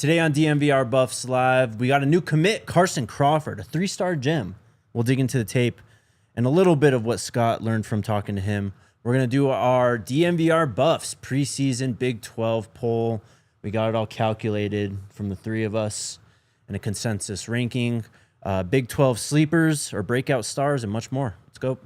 Today on DNVR Buffs Live, we got a new commit, Carson Crawford, a 3-star gem. We'll dig into the tape and a little bit of what Scott learned from talking to him. We're going to do our DNVR Buffs preseason Big 12 poll. We got it all calculated from the three of us and a consensus ranking. Big 12 sleepers or breakout stars and much more. Let's go.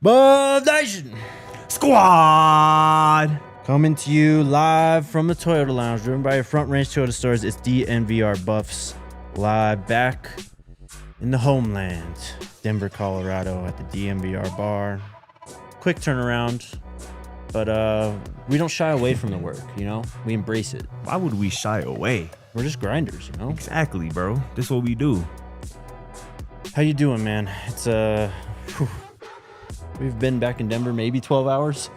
Buff Nation Squad coming to you live from the Toyota Lounge, driven by your Front Range Toyota stores. It's DNVR Buffs Live, back in the homeland, Denver, Colorado, at the DNVR bar. Quick turnaround, but we don't shy away from the work. You know, we embrace it. Why would we shy away? We're just grinders, you know. Exactly, bro. This is what we do. How you doing, man? It's we've been back in Denver maybe 12 hours.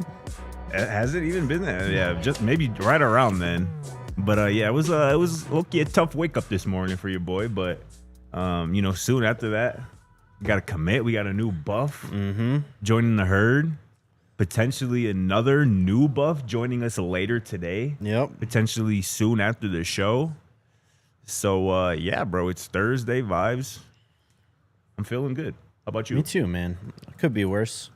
Has it even been there? Yeah, just maybe right around then. But yeah, it was a tough wake up this morning for your boy. But you know, soon after that, we got a commit. We got a new buff joining the herd. Potentially another new buff joining us later today. Yep. Potentially soon after the show. So yeah, bro, it's Thursday vibes. I'm feeling good. How about you? Me too, man. Could be worse.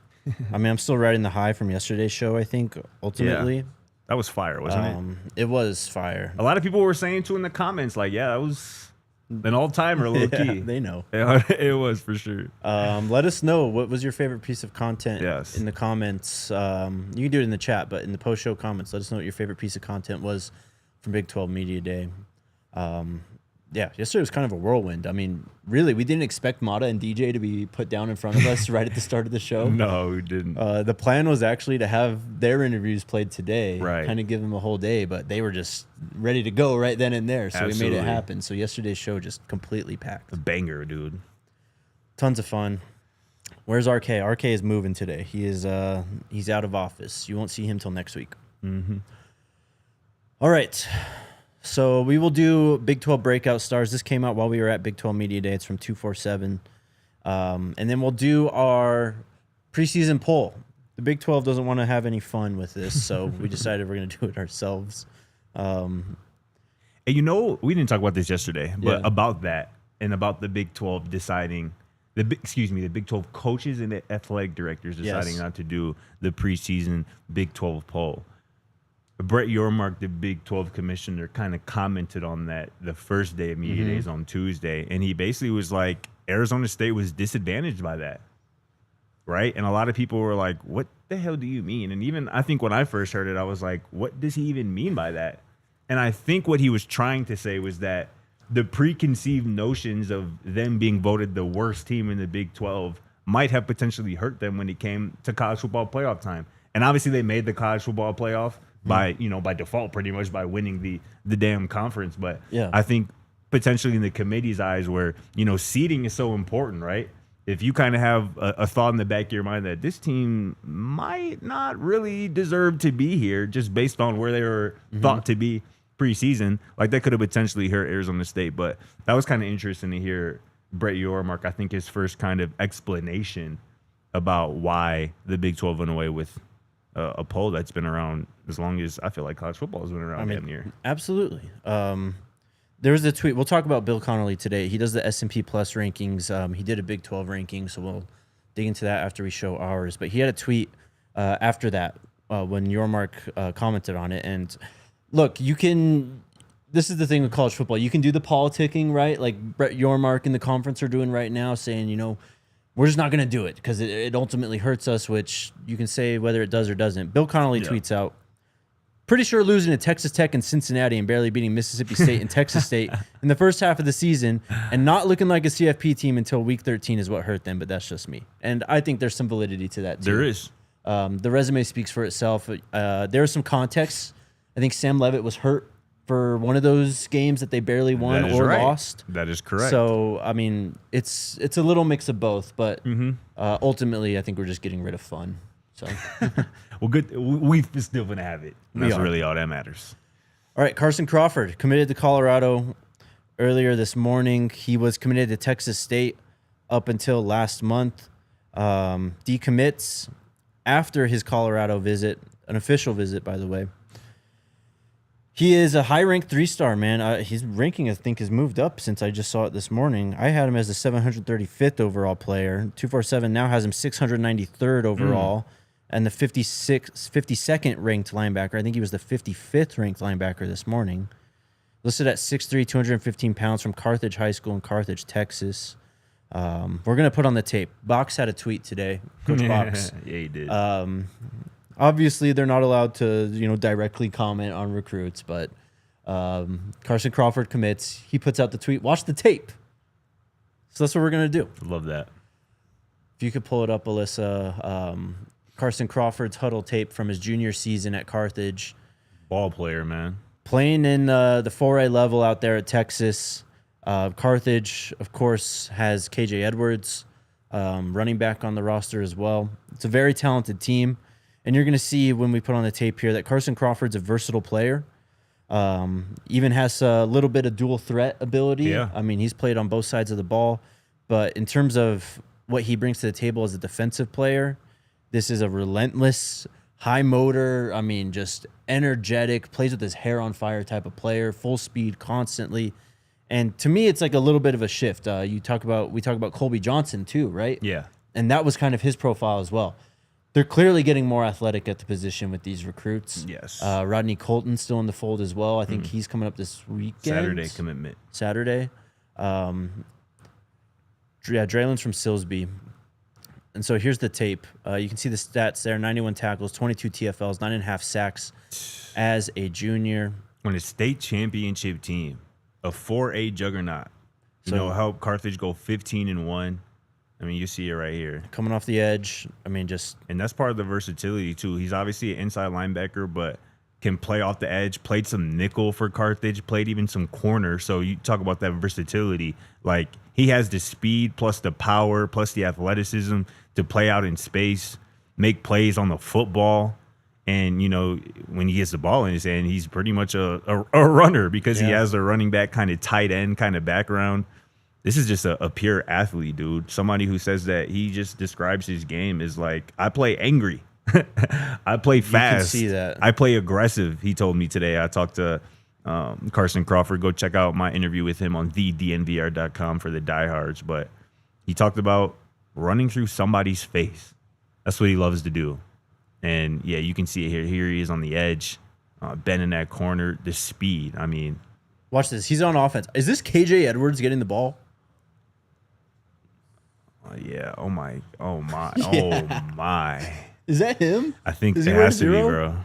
I mean, I'm still riding the high from yesterday's show, I think, ultimately. Yeah. That was fire, wasn't it? It was fire. A lot of people were saying, too, in the comments, like, yeah, that was an all-timer, low-key. They know. It was, for sure. Let us know, what was your favorite piece of content in the comments. You can do it in the chat, but in the post-show comments, let us know what your favorite piece of content was from Big 12 Media Day. Yeah, yesterday was kind of a whirlwind. I mean, really, we didn't expect Mata and DJ to be put down in front of us right at the start of the show. No, we didn't. The plan was actually to have their interviews played today, right? Kind of give them a whole day, but they were just ready to go right then and there. So Absolutely. We made it happen. So yesterday's show just completely packed. A banger, dude. Tons of fun. Where's RK? RK is moving today. He is he's out of office. You won't see him till next week. All right. So we will do Big 12 Breakout Stars. This came out while we were at Big 12 Media Day. It's from 247. And then we'll do our preseason poll. The Big 12 doesn't want to have any fun with this, so we decided we're going to do it ourselves. And you know, we didn't talk about this yesterday, but about that and about the Big 12 deciding, the Big 12 coaches and the athletic directors deciding not to do the preseason Big 12 poll. Brett Yormark, the Big 12 commissioner, kind of commented on that the first day of media days on Tuesday, and he basically was like, Arizona State was disadvantaged by that, right? And a lot of people were like, what the hell do you mean? And even I think when I first heard it, I was like, what does he even mean by that? And I think what he was trying to say was that the preconceived notions of them being voted the worst team in the Big 12 might have potentially hurt them when it came to college football playoff time. And obviously they made the college football playoff by default, pretty much by winning the damn conference. But I think potentially in the committee's eyes, where seeding is so important, right? If you kind of have a thought in the back of your mind that this team might not really deserve to be here, just based on where they were thought to be preseason, like that could have potentially hurt Arizona State. But that was kind of interesting to hear Brett Yormark, I think, his first kind of explanation about why the Big 12 went away with a poll that's been around as long as I feel like college football has been around. Damn near. Absolutely. There was a tweet. We'll talk about Bill Connolly today. He does the S&P Plus rankings. He did a Big 12 ranking, so we'll dig into that after we show ours. But he had a tweet after that when Yormark commented on it, and look, you can. This is the thing with college football. You can do the politicking, right? Like Brett Yormark and the conference are doing right now, saying, we're just not going to do it because it ultimately hurts us, which you can say whether it does or doesn't. Bill Connolly tweets out, pretty sure losing to Texas Tech and Cincinnati and barely beating Mississippi State and Texas State in the first half of the season and not looking like a CFP team until week 13 is what hurt them, but that's just me. And I think there's some validity to that, too. There is. The resume speaks for itself. There was some context. I think Sam Levitt was hurt for one of those games that they barely won or lost. That is correct. So, I mean, it's a little mix of both, but ultimately, I think we're just getting rid of fun. So, well, good. We're still going to have it. That's really all that matters. All right, Carson Crawford committed to Colorado earlier this morning. He was committed to Texas State up until last month. Decommits after his Colorado visit, an official visit, by the way. He is a high-ranked 3-star, man. His ranking, I think, has moved up since I just saw it this morning. I had him as the 735th overall player. 247 now has him 693rd overall, and the 52nd ranked linebacker. I think he was the 55th ranked linebacker this morning. Listed at 6'3", 215 pounds from Carthage High School in Carthage, Texas. We're going to put on the tape. Box had a tweet today. Coach Box. Yeah, he did. Obviously, they're not allowed to, directly comment on recruits, but Carson Crawford commits. He puts out the tweet, watch the tape. So that's what we're going to do. Love that. If you could pull it up, Alyssa. Carson Crawford's huddle tape from his junior season at Carthage. Ball player, man. Playing in the 4A level out there at Texas. Carthage, of course, has KJ Edwards, running back on the roster as well. It's a very talented team. And you're going to see when we put on the tape here that Carson Crawford's a versatile player. Even has a little bit of dual threat ability. Yeah. I mean, he's played on both sides of the ball. But in terms of what he brings to the table as a defensive player, this is a relentless, high motor, just energetic, plays with his hair on fire type of player, full speed constantly. And to me, it's like a little bit of a shift. We talk about Colby Johnson too, right? Yeah. And that was kind of his profile as well. They're clearly getting more athletic at the position with these recruits. Yes. Rodney Colton still in the fold as well. I think he's coming up this weekend. Saturday commitment. Saturday. Draylen's from Silsby. And so here's the tape. You can see the stats there. 91 tackles, 22 TFLs, 9.5 sacks as a junior. On a state championship team, a 4A juggernaut. Help Carthage go 15-1. You see it right here. Coming off the edge. And that's part of the versatility, too. He's obviously an inside linebacker, but can play off the edge. Played some nickel for Carthage. Played even some corner. So you talk about that versatility. Like, he has the speed plus the power plus the athleticism to play out in space, make plays on the football. And, when he gets the ball in his hand, he's pretty much a runner because he has a running back kind of tight end kind of background. This is just a pure athlete, dude. Somebody who says that he just describes his game as like, I play angry. I play fast. You can see that. I play aggressive, he told me today. I talked to Carson Crawford. Go check out my interview with him on thednvr.com for the diehards. But he talked about running through somebody's face. That's what he loves to do. And, yeah, you can see it here. Here he is on the edge, bending that corner, the speed. Watch this. He's on offense. Is this KJ Edwards getting the ball? Yeah. Oh my. Yeah. Oh my. Is that him? I think it has to be, bro.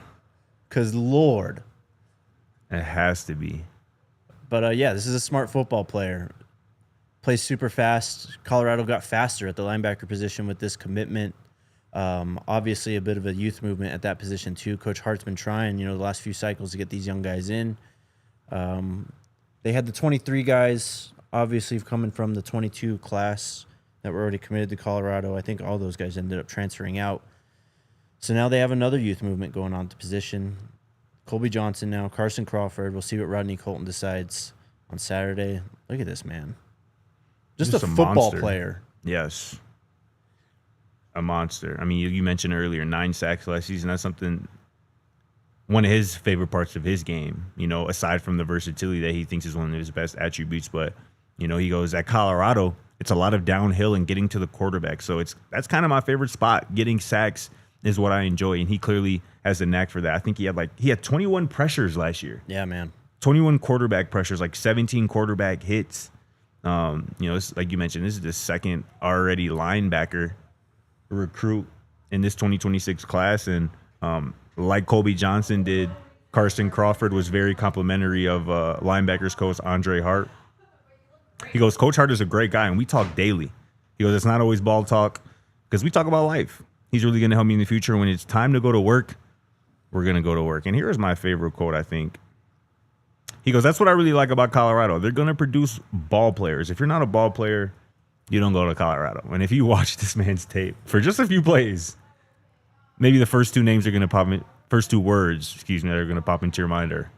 Because Lord. It has to be. But this is a smart football player. Plays super fast. Colorado got faster at the linebacker position with this commitment. Obviously a bit of a youth movement at that position too. Coach Hart's been trying, the last few cycles to get these young guys in. They had the 23 guys, obviously coming from the 22 class that were already committed to Colorado. I think all those guys ended up transferring out. So now they have another youth movement going on at the position. Colby Johnson now, Carson Crawford. We'll see what Rodney Colton decides on Saturday. Look at this man. Just a football monster. Player. Yes. A monster. You mentioned earlier 9 sacks last season. That's something, one of his favorite parts of his game, aside from the versatility that he thinks is one of his best attributes. But, he goes, at Colorado, it's a lot of downhill and getting to the quarterback. So that's kind of my favorite spot, getting sacks is what I enjoy, and he clearly has a knack for that. I think he had 21 pressures last year. Yeah, man. 21 quarterback pressures, like 17 quarterback hits. It's, like you mentioned, this is the second already linebacker recruit in this 2026 class, and like Colby Johnson did, Carson Crawford was very complimentary of linebackers coach Andre Hart. He goes, Coach Hart is a great guy, and we talk daily. He goes, it's not always ball talk because we talk about life. He's really going to help me in the future. When it's time to go to work, we're going to go to work. And here's my favorite quote, I think. He goes, that's what I really like about Colorado. They're going to produce ball players. If you're not a ball player, you don't go to Colorado. And if you watch this man's tape for just a few plays, maybe the first two words, that are going to pop into your mind are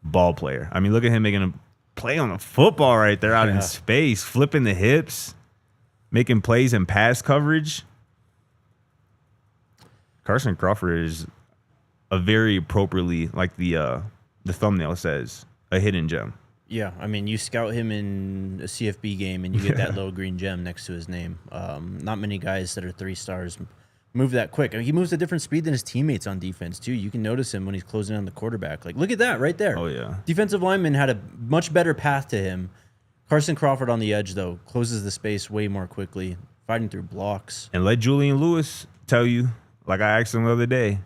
ball player. I mean, look at him making a play on the football right there out in space, flipping the hips, making plays in pass coverage. Carson Crawford is a very appropriately, like the thumbnail says, a hidden gem. Yeah, I mean, you scout him in a CFB game and you get that little green gem next to his name. Not many guys that are 3 stars move that quick. I mean, he moves at different speed than his teammates on defense, too. You can notice him when he's closing on the quarterback. Like, look at that right there. Oh, yeah. Defensive lineman had a much better path to him. Carson Crawford on the edge, though, closes the space way more quickly, fighting through blocks. And let Julian Lewis tell you, like I asked him the other day,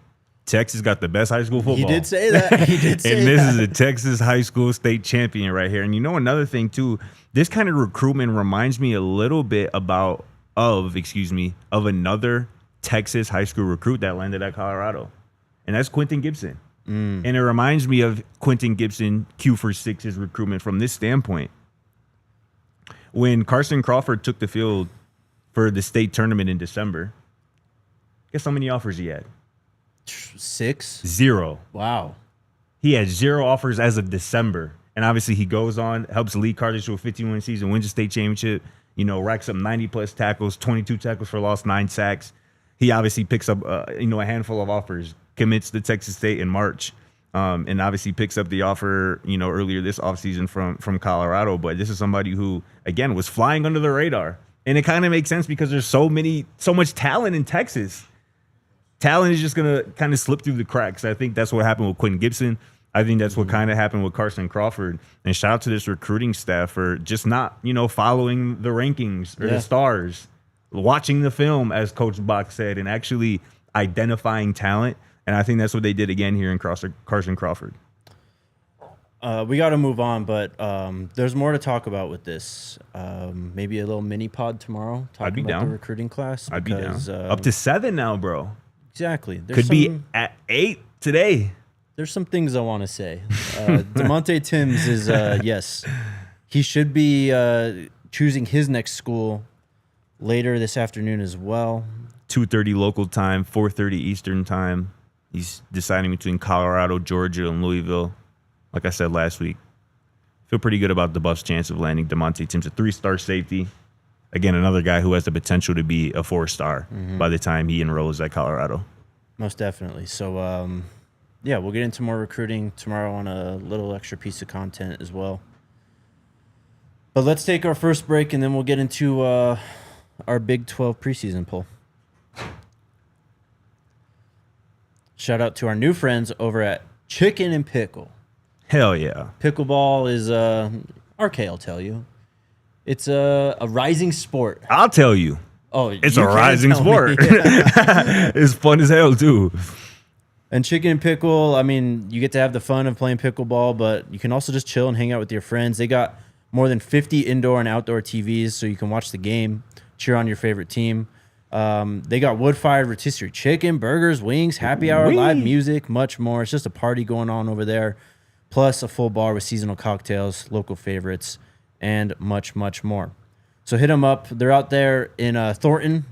Texas got the best high school football. He did say that. And this is a Texas high school state champion right here. And you know another thing, too, this kind of recruitment reminds me a little bit of another Texas high school recruit that landed at Colorado. And that's Quentin Gibson. And it reminds me of Quentin Gibson, Q46's recruitment from this standpoint. When Carson Crawford took the field for the state tournament in December, guess how many offers he had? 6? 0. Wow. He had 0 offers as of December. And obviously he goes on, helps lead Carthage to a 15-win season, wins the state championship, racks up 90-plus tackles, 22 tackles for loss, 9 sacks. He obviously picks up, a handful of offers, commits to Texas State in March, and obviously picks up the offer, earlier this offseason from Colorado. But this is somebody who, again, was flying under the radar. And it kind of makes sense because there's so much talent in Texas. Talent is just going to kind of slip through the cracks. I think that's what happened with Quentin Gibson. I think that's what kind of happened with Carson Crawford. And shout out to this recruiting staff for just not, following the rankings or the stars, watching the film, as Coach Bach said, and actually identifying talent. And I think that's what they did again here in Carson Crawford. We got to move on, but there's more to talk about with this. Maybe a little mini pod tomorrow. I'd be about down. The recruiting class. I'd be down. Up to 7 now, bro. Exactly. Could be at 8 today. There's some things I want to say. DeMonte Timms is, yes, he should be choosing his next school later this afternoon as well. 2:30 local time, 4:30 Eastern time. He's deciding between Colorado, Georgia, and Louisville. Like I said last week, feel pretty good about the Buffs' chance of landing DeMonte Timms, a 3-star safety. Again, another guy who has the potential to be a 4-star by the time he enrolls at Colorado. Most definitely. So, we'll get into more recruiting tomorrow on a little extra piece of content as well. But let's take our first break, and then we'll get into our Big 12 preseason poll. Shout out to our new friends over at Chicken and Pickle. Hell yeah. Pickleball is, RK will tell you, it's a rising sport. I'll tell you. Oh, it's a rising sport. It's fun as hell, too. And Chicken and Pickle, I mean, you get to have the fun of playing pickleball, but you can also just chill and hang out with your friends. They got more than 50 indoor and outdoor TVs, so you can watch the game, cheer on your favorite team. They got wood-fired rotisserie chicken, burgers, wings, happy hour, live music, much more. It's just a party going on over there, plus a full bar with seasonal cocktails, local favorites, and much, much more. So hit them up. They're out there in Thornton.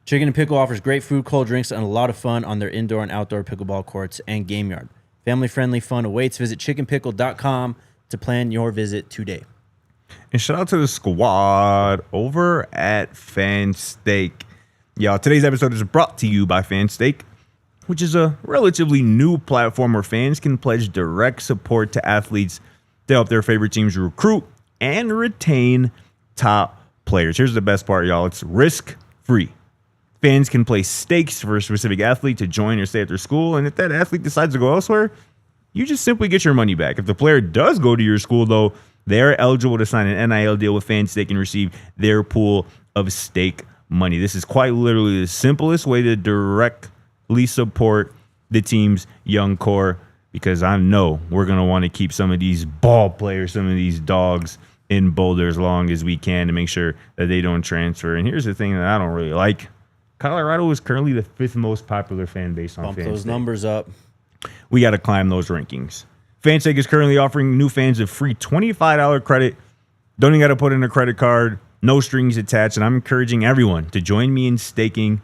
Chicken and Pickle offers great food, cold drinks, and a lot of fun on their indoor and outdoor pickleball courts and game yard. Family-friendly fun awaits. Visit chickenpickle.com to plan your visit today. And shout out to the squad over at Fan Steak. Y'all, today's episode is brought to you by Fan Steak, which is a relatively new platform where fans can pledge direct support to athletes to help their favorite teams recruit and retain top players. Here's the best part, y'all. It's risk-free. Fans can place stakes for a specific athlete to join or stay at their school, and if that athlete decides to go elsewhere, you just simply get your money back. If the player does go to your school, though, they are eligible to sign an NIL deal with FanStake and receive their pool of stake money. This is quite literally the simplest way to directly support the team's young core, because I know we're going to want to keep some of these ball players, some of these dogs in Boulder as long as we can to make sure that they don't transfer. And here's the thing that I don't really like. Colorado is currently the 5th most popular fan base on FanStake. Bump those numbers up. We got to climb those rankings. FanStake is currently offering new fans a free $25 credit. Don't even got to put in a credit card. No strings attached. And I'm encouraging everyone to join me in staking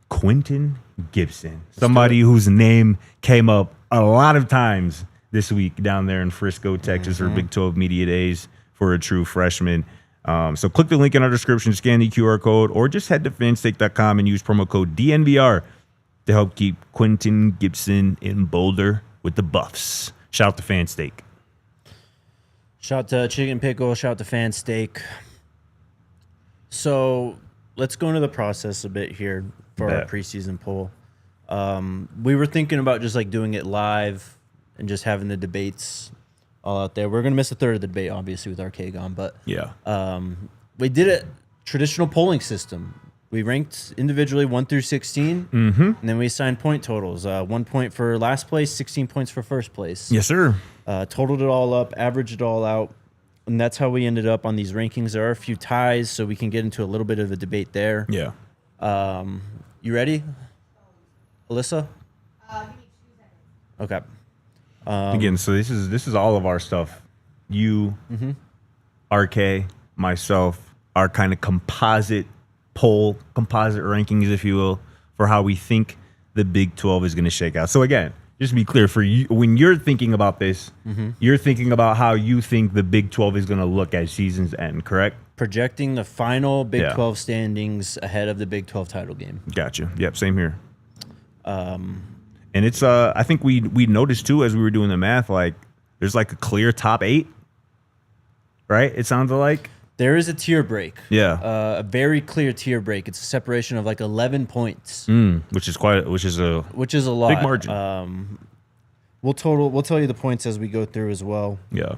Quentin Gibson, somebody whose name came up a lot of times this week down there in Frisco, Texas, for Big 12 Media Days for a true freshman. So click the link in our description, scan the QR code, or just head to fanstake.com and use promo code DNVR to help keep Quentin Gibson in Boulder with the Buffs. Shout out to FanStake. Shout out to Chicken Pickle. Shout out to FanStake. So let's go into the process a bit here for our preseason poll. We were thinking about just like doing it live and just having the debates all out there. We're going to miss a third of the debate, obviously, with our K-Gon, but yeah, we did a traditional polling system. We ranked individually 1 through 16, and then we assigned point totals. 1 point for last place, 16 points for first place. Yes, sir. Totaled it all up, averaged it all out, and that's how we ended up on these rankings. There are a few ties, so we can get into a little bit of a debate there. Yeah. You ready, Alyssa? Give me 2 seconds. Okay. Again, so this is all of our stuff. You, RK, myself, our kind of composite rankings, if you will, for how we think the Big 12 is going to shake out. So again, just to be clear, for you, when you're thinking about this, you're thinking about how you think the Big 12 is going to look at season's end, correct? Projecting the final Big 12 standings ahead of the Big 12 title game. Gotcha. Yep, same here. And it's I think we noticed too as we were doing the math, like there's like a clear top 8, right? It sounded like there is a tier break. Yeah, a very clear tier break. It's a separation of like 11 points, which is a lot. Big margin. We'll tell you the points as we go through as well. Yeah.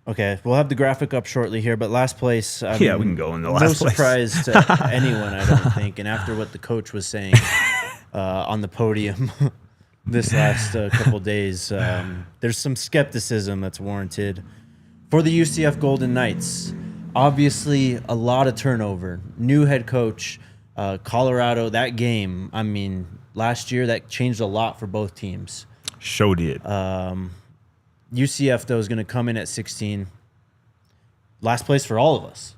Okay, we'll have the graphic up shortly here, but last place. We can go in the last place. No surprise to anyone, I don't think. And after what the coach was saying on the podium this last couple days, there's some skepticism that's warranted for the UCF Golden Knights. Obviously, a lot of turnover. New head coach, Colorado. That game, I mean, last year that changed a lot for both teams. Sure did. UCF, though, is going to come in at 16. Last place for all of us.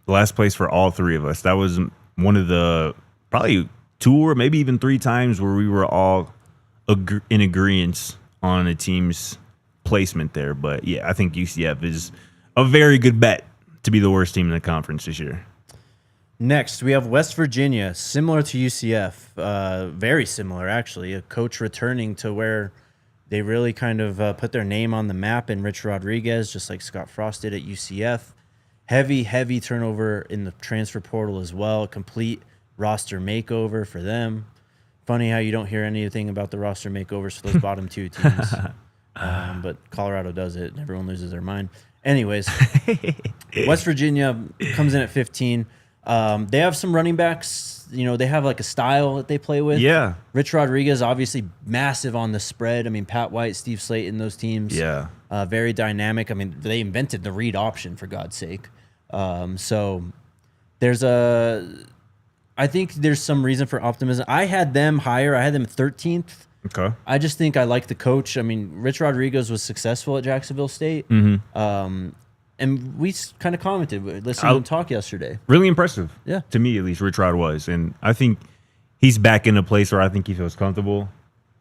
Last place for all three of us. That was one of the probably 2 or maybe even 3 times where we were all in agreement on a team's placement there. But, yeah, I think UCF is a very good bet to be the worst team in the conference this year. Next, we have West Virginia, similar to UCF. Very similar, actually. A coach returning to where they really kind of put their name on the map in Rich Rodriguez, just like Scott Frost did at UCF. Heavy turnover in the transfer portal as well. Complete roster makeover for them. Funny how you don't hear anything about the roster makeovers for those bottom 2 teams. But Colorado does it, and everyone loses their mind. Anyways, West Virginia comes in at 15. They have some running backs. You know, they have like a style that they play with. Yeah. Rich Rodriguez, obviously massive on the spread. I mean, Pat White, Steve Slayton, those teams. Yeah. Very dynamic. I mean, they invented the read option, for God's sake. So there's I think there's some reason for optimism. I had them higher. I had them 13th. Okay. I just think I like the coach. I mean, Rich Rodriguez was successful at Jacksonville State. And we kind of commented, listening to him talk yesterday. Really impressive. Yeah. To me, at least, Rich Rod was. And I think he's back in a place where I think he feels comfortable.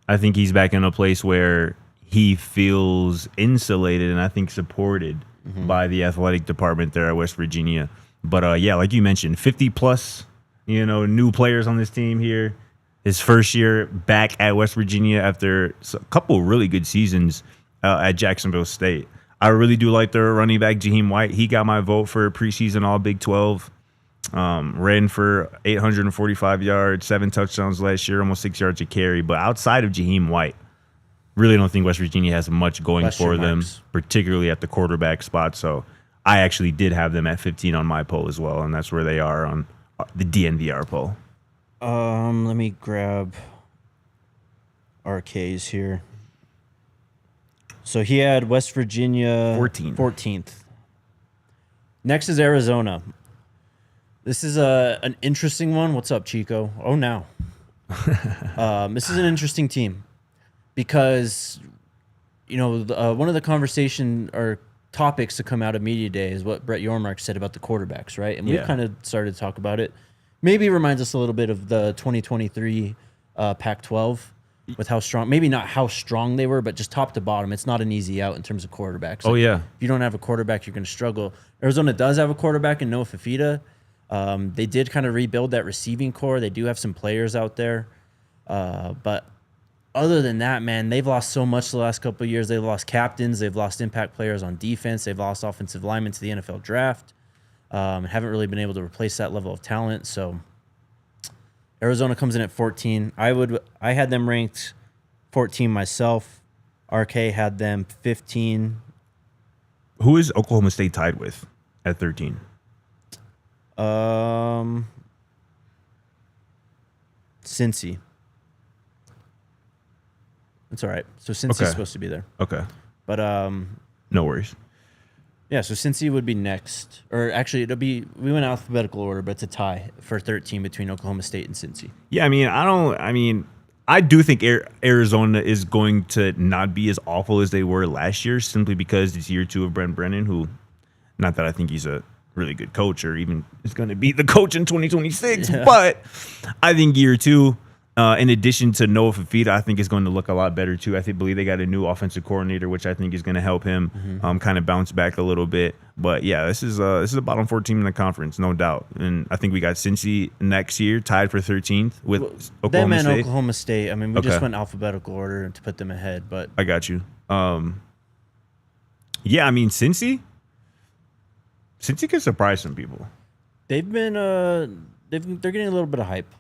I think he's back in a place where he feels insulated and I think supported by the athletic department there at West Virginia. But, yeah, like you mentioned, 50-plus, new players on this team here. His first year back at West Virginia after a couple really good seasons at Jacksonville State. I really do like their running back, Jaheim White. He got my vote for preseason All Big 12. Ran for 845 yards, 7 touchdowns last year, almost 6 yards a carry. But outside of Jaheim White, really don't think West Virginia has much going for them, particularly at the quarterback spot. So I actually did have them at 15 on my poll as well, and that's where they are on the DNVR poll. Let me grab RK's here. So he had West Virginia 14th. Next is Arizona. This is an interesting one. What's up, Chico? Oh, now. This is an interesting team because, one of the conversation or topics to come out of Media Day is what Brett Yormark said about the quarterbacks, right? And we've kind of started to talk about it. Maybe it reminds us a little bit of the 2023 Pac-12 with how strong, maybe not how strong they were, but just top to bottom. It's not an easy out in terms of quarterbacks. Like, if you don't have a quarterback, you're going to struggle. Arizona does have a quarterback in Noah Fifita. They did kind of rebuild that receiving core. They do have some players out there. But other than that, man, they've lost so much the last couple of years. They've lost captains. They've lost impact players on defense. They've lost offensive linemen to the NFL draft. Haven't really been able to replace that level of talent. So Arizona comes in at 14. I had them ranked 14 myself. RK had them 15. Who is Oklahoma State tied with at 13? Cincy. It's all right. So Cincy's supposed to be there. Okay. But no worries. Yeah, so Cincy would be next. Or actually we went alphabetical order, but it's a tie for 13 between Oklahoma State and Cincy. Yeah, I do think Arizona is going to not be as awful as they were last year, simply because it's year 2 of Brent Brennan, who, not that I think he's a really good coach or even is going to be the coach in 2026, but I think year 2, in addition to Noah Fifita, I think is going to look a lot better too. I believe they got a new offensive coordinator, which I think is going to help him kind of bounce back a little bit. But yeah, this is a bottom 4 team in the conference, no doubt. And I think we got Cincy next year tied for 13th with Oklahoma State. Oklahoma State. I mean, we just went alphabetical order to put them ahead, but I got you. Yeah, I mean, Cincy could surprise some people. They've been they're getting a little bit of hype.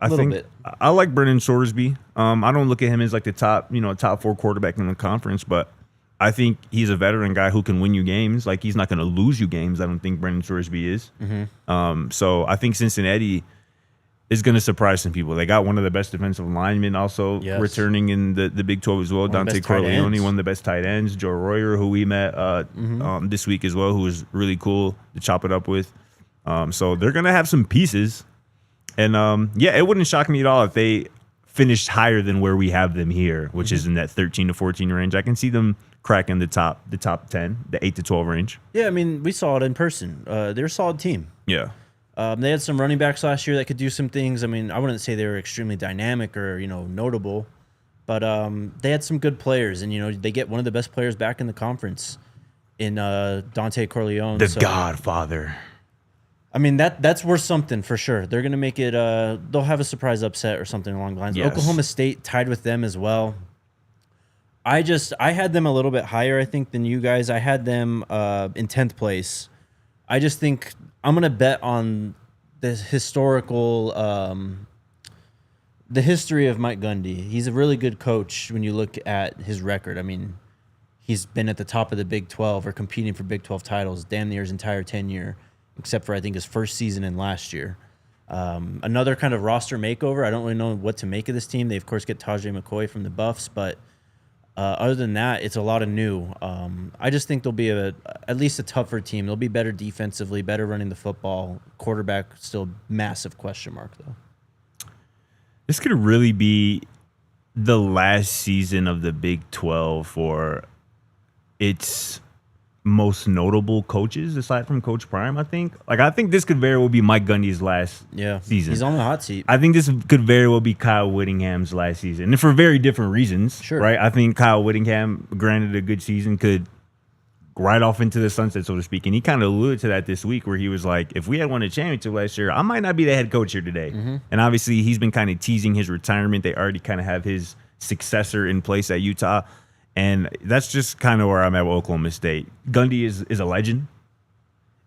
I like Brennan Sorsby. I don't look at him as like the top 4 quarterback in the conference, but I think he's a veteran guy who can win you games. Like, he's not going to lose you games. I don't think Brennan Sorsby is. So I think Cincinnati is going to surprise some people. They got one of the best defensive linemen also returning in the Big 12 as well. Dante Corleone, one of the best tight ends. Joe Royer, who we met this week as well, who was really cool to chop it up with. So they're going to have some pieces. And, it wouldn't shock me at all if they finished higher than where we have them here, which is in that 13 to 14 range. I can see them cracking the top 10, the 8 to 12 range. Yeah, I mean, we saw it in person. They're a solid team. Yeah. They had some running backs last year that could do some things. I mean, I wouldn't say they were extremely dynamic or, notable, but they had some good players. And, they get one of the best players back in the conference in Dante Corleone. The Godfather. I mean, that's worth something for sure. They're going to make it they'll have a surprise upset or something along the lines. Yes. Oklahoma State tied with them as well. I had them a little bit higher, I think, than you guys. I had them in 10th place. I just think I'm going to bet on the historical the history of Mike Gundy. He's a really good coach when you look at his record. I mean, he's been at the top of the Big 12 or competing for Big 12 titles damn near his entire tenure, except for, I think, his first season and last year. Another kind of roster makeover. I don't really know what to make of this team. They, of course, get Tajay McCoy from the Buffs, but other than that, it's a lot of new. I just think they'll be at least a tougher team. They'll be better defensively, better running the football. Quarterback, still massive question mark, though. This could really be the last season of the Big 12 for its most notable coaches aside from Coach Prime, I think. I think this could very well be Mike Gundy's last season. He's on the hot seat. I think this could very well be Kyle Whittingham's last season, and for very different reasons. Sure. Right? I think Kyle Whittingham, granted a good season, could ride off into the sunset, so to speak. And he kind of alluded to that this week where he was like, if we had won a championship last year, I might not be the head coach here today. And obviously he's been kind of teasing his retirement. They already kind of have his successor in place at Utah. And that's just kind of where I'm at with Oklahoma State. Gundy is a legend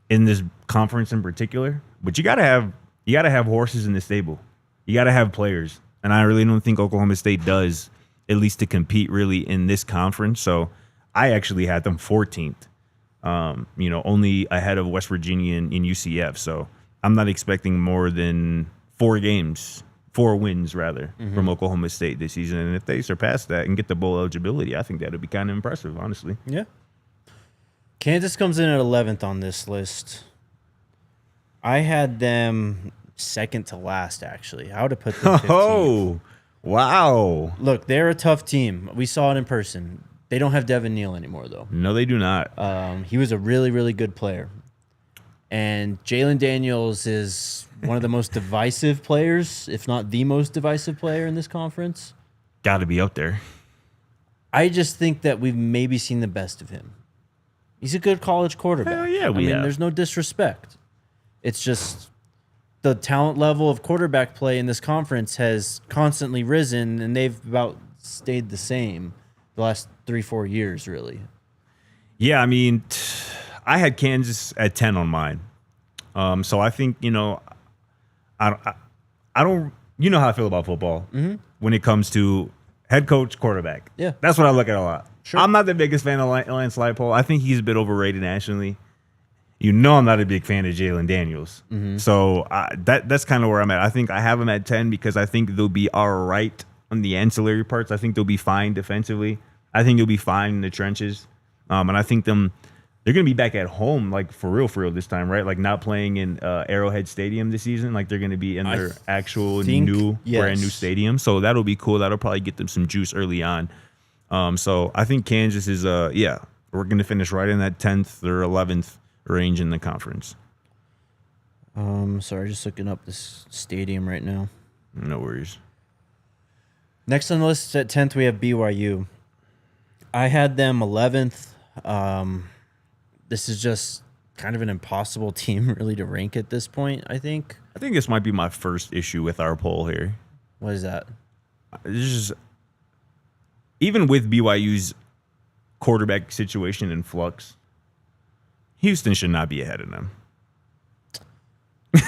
in this conference in particular. But you gotta have horses in the stable. You gotta have players, and I really don't think Oklahoma State does, at least to compete really in this conference. So I actually had them 14th, only ahead of West Virginia in UCF. So I'm not expecting more than 4 wins rather, from Oklahoma State this season. And if they surpass that and get the bowl eligibility, I think that would be kind of impressive, honestly. Yeah. Kansas comes in at 11th on this list. I had them second to last, actually. I would have put them 15th. Oh, wow. Look, they're a tough team. We saw it in person. They don't have Devin Neal anymore, though. No, they do not. He was a really, really good player. And Jalen Daniels is one of the most divisive players, if not the most divisive player in this conference. Got to be up there. I just think that we've maybe seen the best of him. He's a good college quarterback. Hell yeah, I mean, have. There's no disrespect. It's just the talent level of quarterback play in this conference has constantly risen, and they've about stayed the same the last 3-4 years, really. Yeah, I mean, I had Kansas at 10 on mine. So I think, I don't, you know how I feel about football when it comes to head coach, quarterback. Yeah. That's what I look at a lot. Sure. I'm not the biggest fan of Lance Leipold. I think he's a bit overrated nationally. I'm not a big fan of Jalen Daniels. So that's kind of where I'm at. I think I have him at 10 because I think they'll be all right on the ancillary parts. I think they'll be fine defensively. I think they'll be fine in the trenches. And I think they're going to be back at home, like for real this time, right? Like not playing in Arrowhead Stadium this season. Like they're going to be in their actual brand new stadium. So that'll be cool. That'll probably get them some juice early on. So I think Kansas is, we're going to finish right in that 10th or 11th range in the conference. Sorry, just looking up this stadium right now. No worries. Next on the list at 10th, we have BYU. I had them 11th. This is just kind of an impossible team really to rank at this point, I think. I think this might be my first issue with our poll here. What is that? It's just, even with BYU's quarterback situation in flux, Houston should not be ahead of them.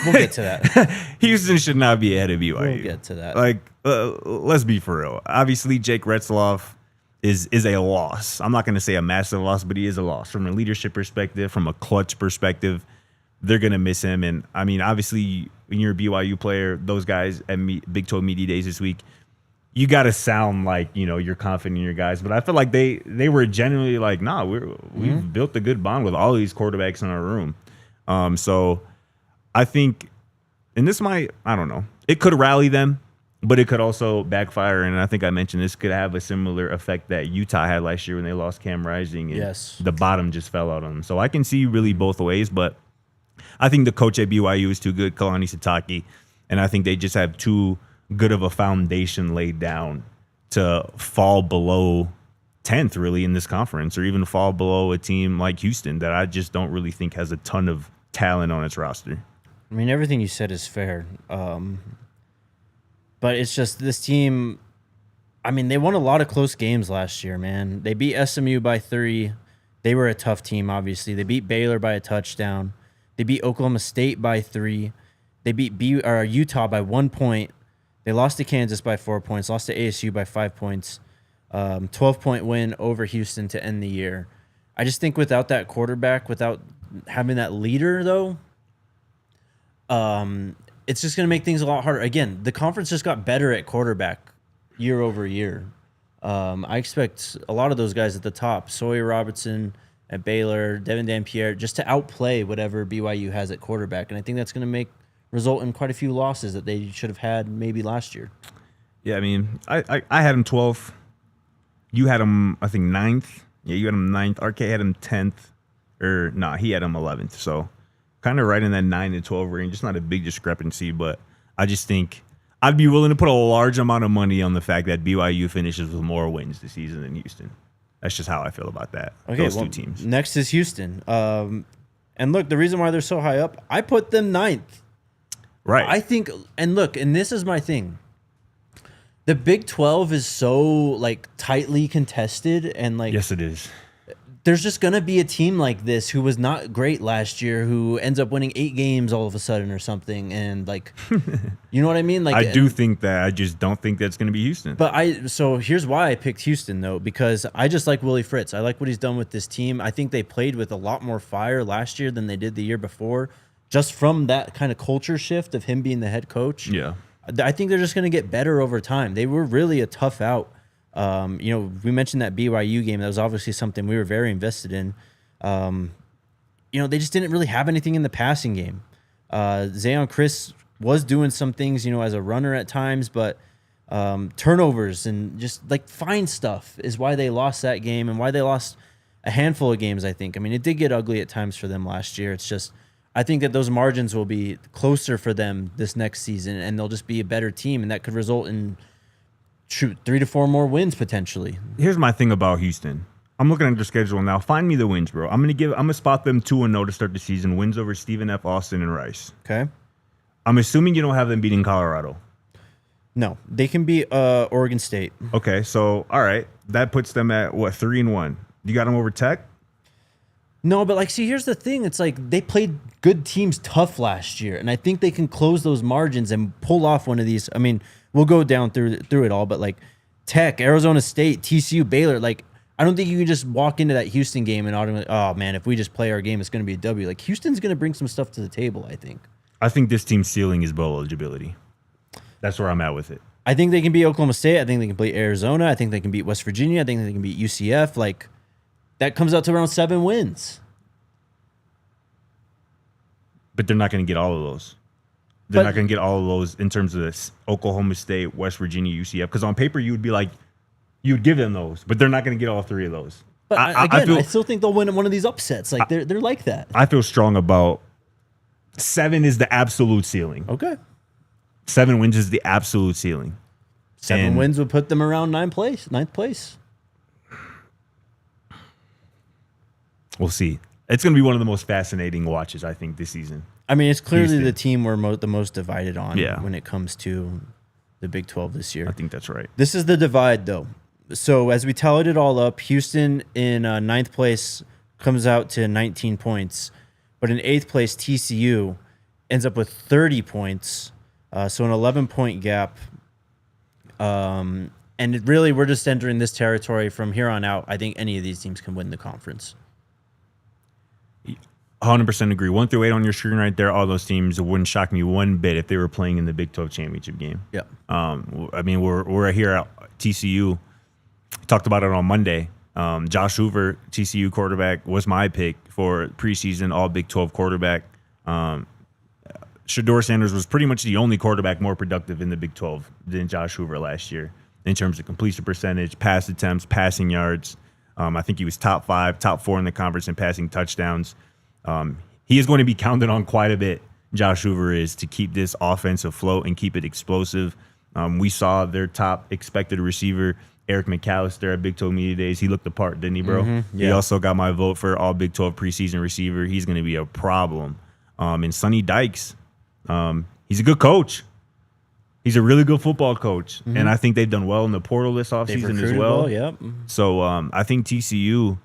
We'll get to that. Houston should not be ahead of BYU. We'll get to that. Like, let's be for real. Obviously, Jake Retzloff is a loss. I'm not going to say a massive loss, but he is a loss from a leadership perspective, from a clutch perspective. They're going to miss him. And, I mean, obviously, when you're a BYU player, those guys at Big 12 Media Days this week, you got to sound like, you're confident in your guys. But I feel like they were genuinely like, nah, we've built a good bond with all these quarterbacks in our room. So I think, and this might, I don't know, it could rally them, but it could also backfire. And I think I mentioned this could have a similar effect that Utah had last year when they lost Cam Rising. And the bottom just fell out on them. So I can see really both ways, but I think the coach at BYU is too good, Kalani Sitake, and I think they just have too good of a foundation laid down to fall below 10th really in this conference, or even fall below a team like Houston that I just don't really think has a ton of talent on its roster. I mean, everything you said is fair. But it's just this team, I mean, they won a lot of close games last year, man. They beat SMU by 3. They were a tough team, obviously. They beat Baylor by a touchdown. They beat Oklahoma State by 3. They beat Utah by 1 point. They lost to Kansas by 4 points, lost to ASU by 5 points. 12-point win over Houston to end the year. I just think without that quarterback, without having that leader, though, it's just going to make things a lot harder. Again, the conference just got better at quarterback year over year. I expect a lot of those guys at the top, Sawyer Robertson at Baylor, Devin Dampierre, just to outplay whatever BYU has at quarterback. And I think that's going to result in quite a few losses that they should have had maybe last year. Yeah, I mean, I had him 12th. You had him, I think, 9th. Yeah, you had him 9th. RK had him 10th. He had him 11th. So kind of right in that 9 to 12 range. It's not a big discrepancy, but I just think I'd be willing to put a large amount of money on the fact that BYU finishes with more wins this season than Houston. That's just how I feel about that. Okay, those two teams. Next is Houston. And look, the reason why they're so high up, I put them 9th. Right. I think, and look, and this is my thing. The Big 12 is so tightly contested, and yes, it is. there's just going to be a team like this who was not great last year who ends up winning 8 games all of a sudden or something. And like, you know what I mean? Like, I do think that. I just don't think that's going to be Houston. But so here's why I picked Houston, though, because I just like Willie Fritz. I like what he's done with this team. I think they played with a lot more fire last year than they did the year before, just from that kind of culture shift of him being the head coach. Yeah. I think they're just going to get better over time. They were really a tough out. We mentioned that BYU game. That was obviously something we were very invested in. They just didn't really have anything in the passing game. Zayon Chris was doing some things, as a runner at times, but turnovers and just like fine stuff is why they lost that game and why they lost a handful of games, I think. I mean, it did get ugly at times for them last year. It's just, I think that those margins will be closer for them this next season, and they'll just be a better team, and that could result in 3 to 4 more wins potentially. Here's my thing about Houston. I'm looking at their schedule now. Find me the wins, bro. I'm gonna spot them 2-0 to start the season. Wins over Stephen F. Austin and Rice. Okay. I'm assuming you don't have them beating Colorado. No, they can beat Oregon State. Okay, so all right, that puts them at what, 3-1. You got them over Tech? No, but like, see, here's the thing. It's like they played good teams tough last year, and I think they can close those margins and pull off one of these. I mean, we'll go down through it all, but like Tech, Arizona State, TCU, Baylor, like I don't think you can just walk into that Houston game and automatically, oh man, if we just play our game, it's going to be a W. Like Houston's going to bring some stuff to the table, I think. I think this team's ceiling is bowl eligibility. That's where I'm at with it. I think they can beat Oklahoma State. I think they can beat Arizona. I think they can beat West Virginia. I think they can beat UCF. Like that comes out to around 7 wins. But they're not going to get all of those. They're not going to get all of those in terms of this Oklahoma State, West Virginia, UCF. Because on paper, you would be like, you would give them those, but they're not going to get all 3 of those. But I still think they'll win one of these upsets. Like they're like that. I feel strong about 7 is the absolute ceiling. Okay. 7 wins is the absolute ceiling. 7 wins would put them around 9th place. We'll see. It's going to be one of the most fascinating watches, I think, this season. I mean, it's clearly Houston. The team we're the most divided on Yeah. when it comes to the Big 12 this year. I think that's right. This is the divide, though. So as we tallied it all up, Houston in 9th place comes out to 19 points. But in 8th place, TCU ends up with 30 points. So an 11-point gap. And we're just entering this territory from here on out. I think any of these teams can win the conference. 100% agree. 1 through 8 on your screen right there. All those teams, it wouldn't shock me one bit if they were playing in the Big 12 championship game. Yeah. I mean, we're here at TCU. Talked about it on Monday. Josh Hoover, TCU quarterback, was my pick for preseason All Big 12 quarterback. Shedeur Sanders was pretty much the only quarterback more productive in the Big 12 than Josh Hoover last year in terms of completion percentage, pass attempts, passing yards. I think he was top 5, top 4 in the conference in passing touchdowns. He is going to be counted on quite a bit, Josh Hoover is, to keep this offense afloat and keep it explosive. We saw their top expected receiver, Eric McAllister, at Big 12 Media Days. He looked the part, didn't he, bro? Mm-hmm, yeah. He also got my vote for all Big 12 preseason receiver. He's going to be a problem. And Sonny Dykes, he's a good coach. He's a really good football coach. Mm-hmm. And I think they've done well in the portal this offseason as well. Yep. So I think TCU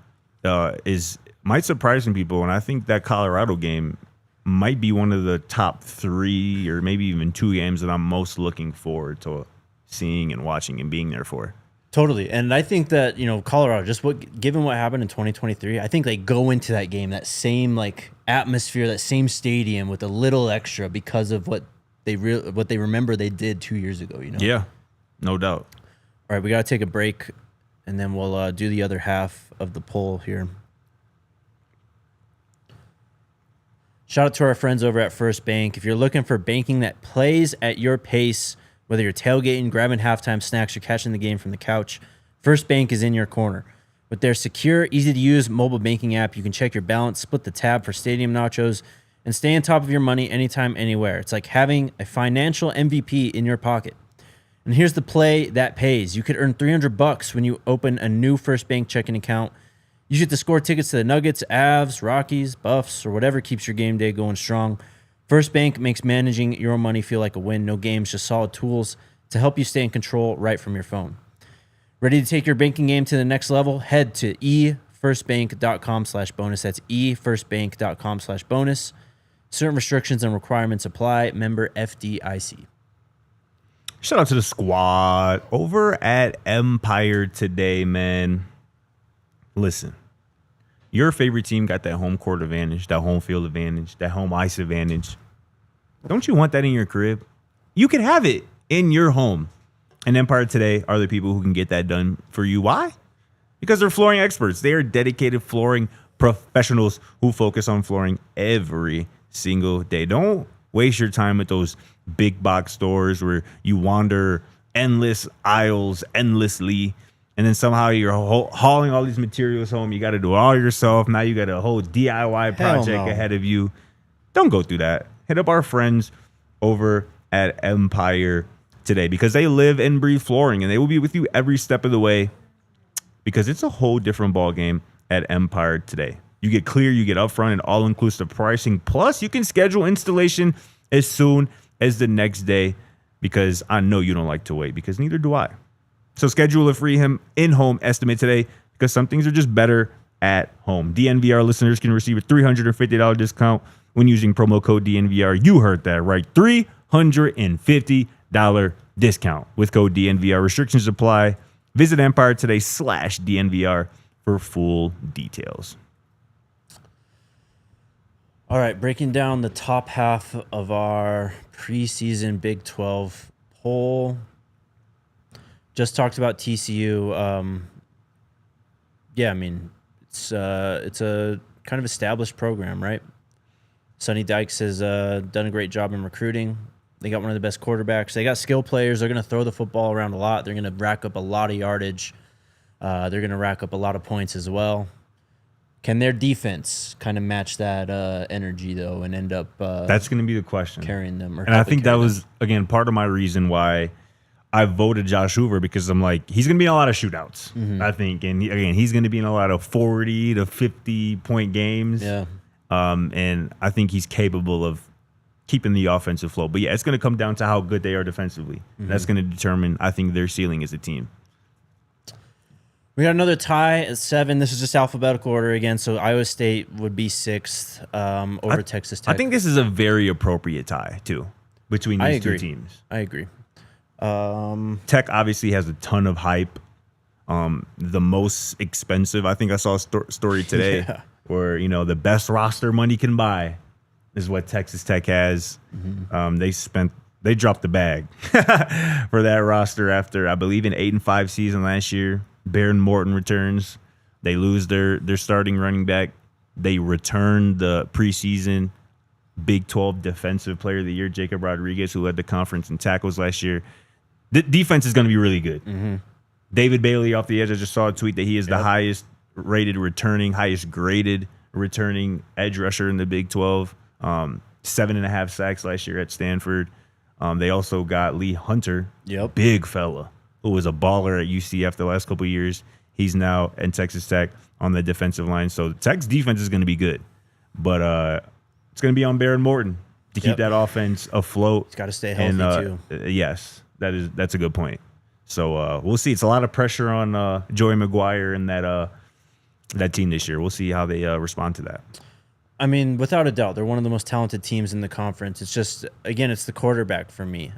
might surprise some people, and I think that Colorado game might be one of the top 3 or maybe even 2 games that I'm most looking forward to seeing and watching and being there for. Totally. And I think that, Colorado, given what happened in 2023, I think they go into that game, that same like atmosphere, that same stadium with a little extra because of what they remember they did 2 years ago, Yeah, no doubt. All right, we got to take a break, and then we'll do the other half of the poll here. Shout out to our friends over at First Bank. If you're looking for banking that plays at your pace, whether you're tailgating, grabbing halftime snacks, or catching the game from the couch, First Bank is in your corner. With their secure, easy-to-use mobile banking app, you can check your balance, split the tab for stadium nachos, and stay on top of your money anytime, anywhere. It's like having a financial MVP in your pocket. And here's the play that pays. You could earn $300 when you open a new First Bank checking account. You get to score tickets to the Nuggets, Avs, Rockies, Buffs, or whatever keeps your game day going strong. First Bank makes managing your money feel like a win. No games, just solid tools to help you stay in control right from your phone. Ready to take your banking game to the next level? Head to efirstbank.com/bonus. That's efirstbank.com/bonus. Certain restrictions and requirements apply. Member FDIC. Shout out to the squad over at Empire today, man. Listen, your favorite team got that home court advantage, that home field advantage, that home ice advantage. Don't you want that in your crib? You can have it in your home. And Empire today are the people who can get that done for you. Why? Because they're flooring experts. They are dedicated flooring professionals who focus on flooring every single day. Don't waste your time at those big box stores where you wander endless aisles endlessly, and then somehow you're hauling all these materials home. You got to do it all yourself. Now you got a whole DIY project ahead of you. Don't go through that. Hit up our friends over at Empire today, because they live and breathe flooring, and they will be with you every step of the way, because it's a whole different ball game at Empire today. You get clear, you get upfront and all-inclusive pricing. Plus, you can schedule installation as soon as the next day, because I know you don't like to wait, because neither do I. So schedule a free in-home estimate today, because some things are just better at home. DNVR listeners can receive a $350 discount when using promo code DNVR. You heard that right. $350 discount with code DNVR. Restrictions apply. Visit Empire today /DNVR for full details. All right, breaking down the top half of our preseason Big 12 poll. Just talked about TCU. Yeah, I mean, it's a kind of established program, right? Sonny Dykes has done a great job in recruiting. They got one of the best quarterbacks. They got skill players. They're going to throw the football around a lot. They're going to rack up a lot of yardage. They're going to rack up a lot of points as well. Can their defense kind of match that energy, though, and end up that's going to be the question, carrying them? And I think that was, again, part of my reason why I voted Josh Hoover, because I'm like, he's going to be in a lot of shootouts, I think. And, again, he's going to be in a lot of 40 to 50-point games. Yeah. And I think he's capable of keeping the offensive flow. But, yeah, it's going to come down to how good they are defensively. That's going to determine, I think, their ceiling as a team. We got another tie at 7. This is just alphabetical order again, so Iowa State would be 6th over Texas Tech. I think this is a very appropriate tie, too, between these two teams. I agree. Tech obviously has a ton of hype. The most expensive, I think I saw a story today where, the best roster money can buy is what Texas Tech has. They dropped the bag for that roster after, I believe, an 8-5 season last year. Baron Morton returns. They lose their starting running back. They return the preseason Big 12 Defensive Player of the Year, Jacob Rodriguez, who led the conference in tackles last year. The defense is going to be really good. David Bailey off the edge. I just saw a tweet that he is the highest graded returning edge rusher in the Big 12. 7.5 sacks last year at Stanford. They also got Lee Hunter, big fella, who was a baller at UCF the last couple of years. He's now in Texas Tech on the defensive line. So Tech's defense is going to be good. But it's going to be on Baron Morton to keep that offense afloat. He's got to stay healthy, too. Yes, that's a good point. So we'll see. It's a lot of pressure on Joey McGuire and that team this year. We'll see how they respond to that. I mean, without a doubt, they're one of the most talented teams in the conference. It's just, again, it's the quarterback for me.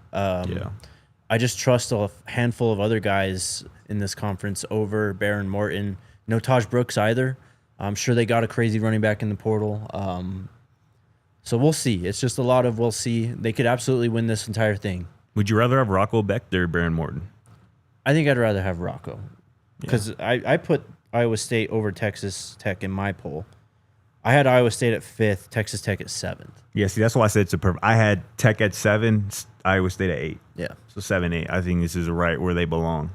I just trust a handful of other guys in this conference over Baron Morton. No Taj Brooks either. I'm sure they got a crazy running back in the portal. So we'll see. It's just a lot of we'll see. They could absolutely win this entire thing. Would you rather have Rocco Becht or Baron Morton? I think I'd rather have Rocco, because I put Iowa State over Texas Tech in my poll. I had Iowa State at 5th, Texas Tech at 7th. Yeah, see, that's why I said it's a perfect. I had Tech at 7, Iowa State at 8. Yeah. So 7, 8. I think this is right where they belong.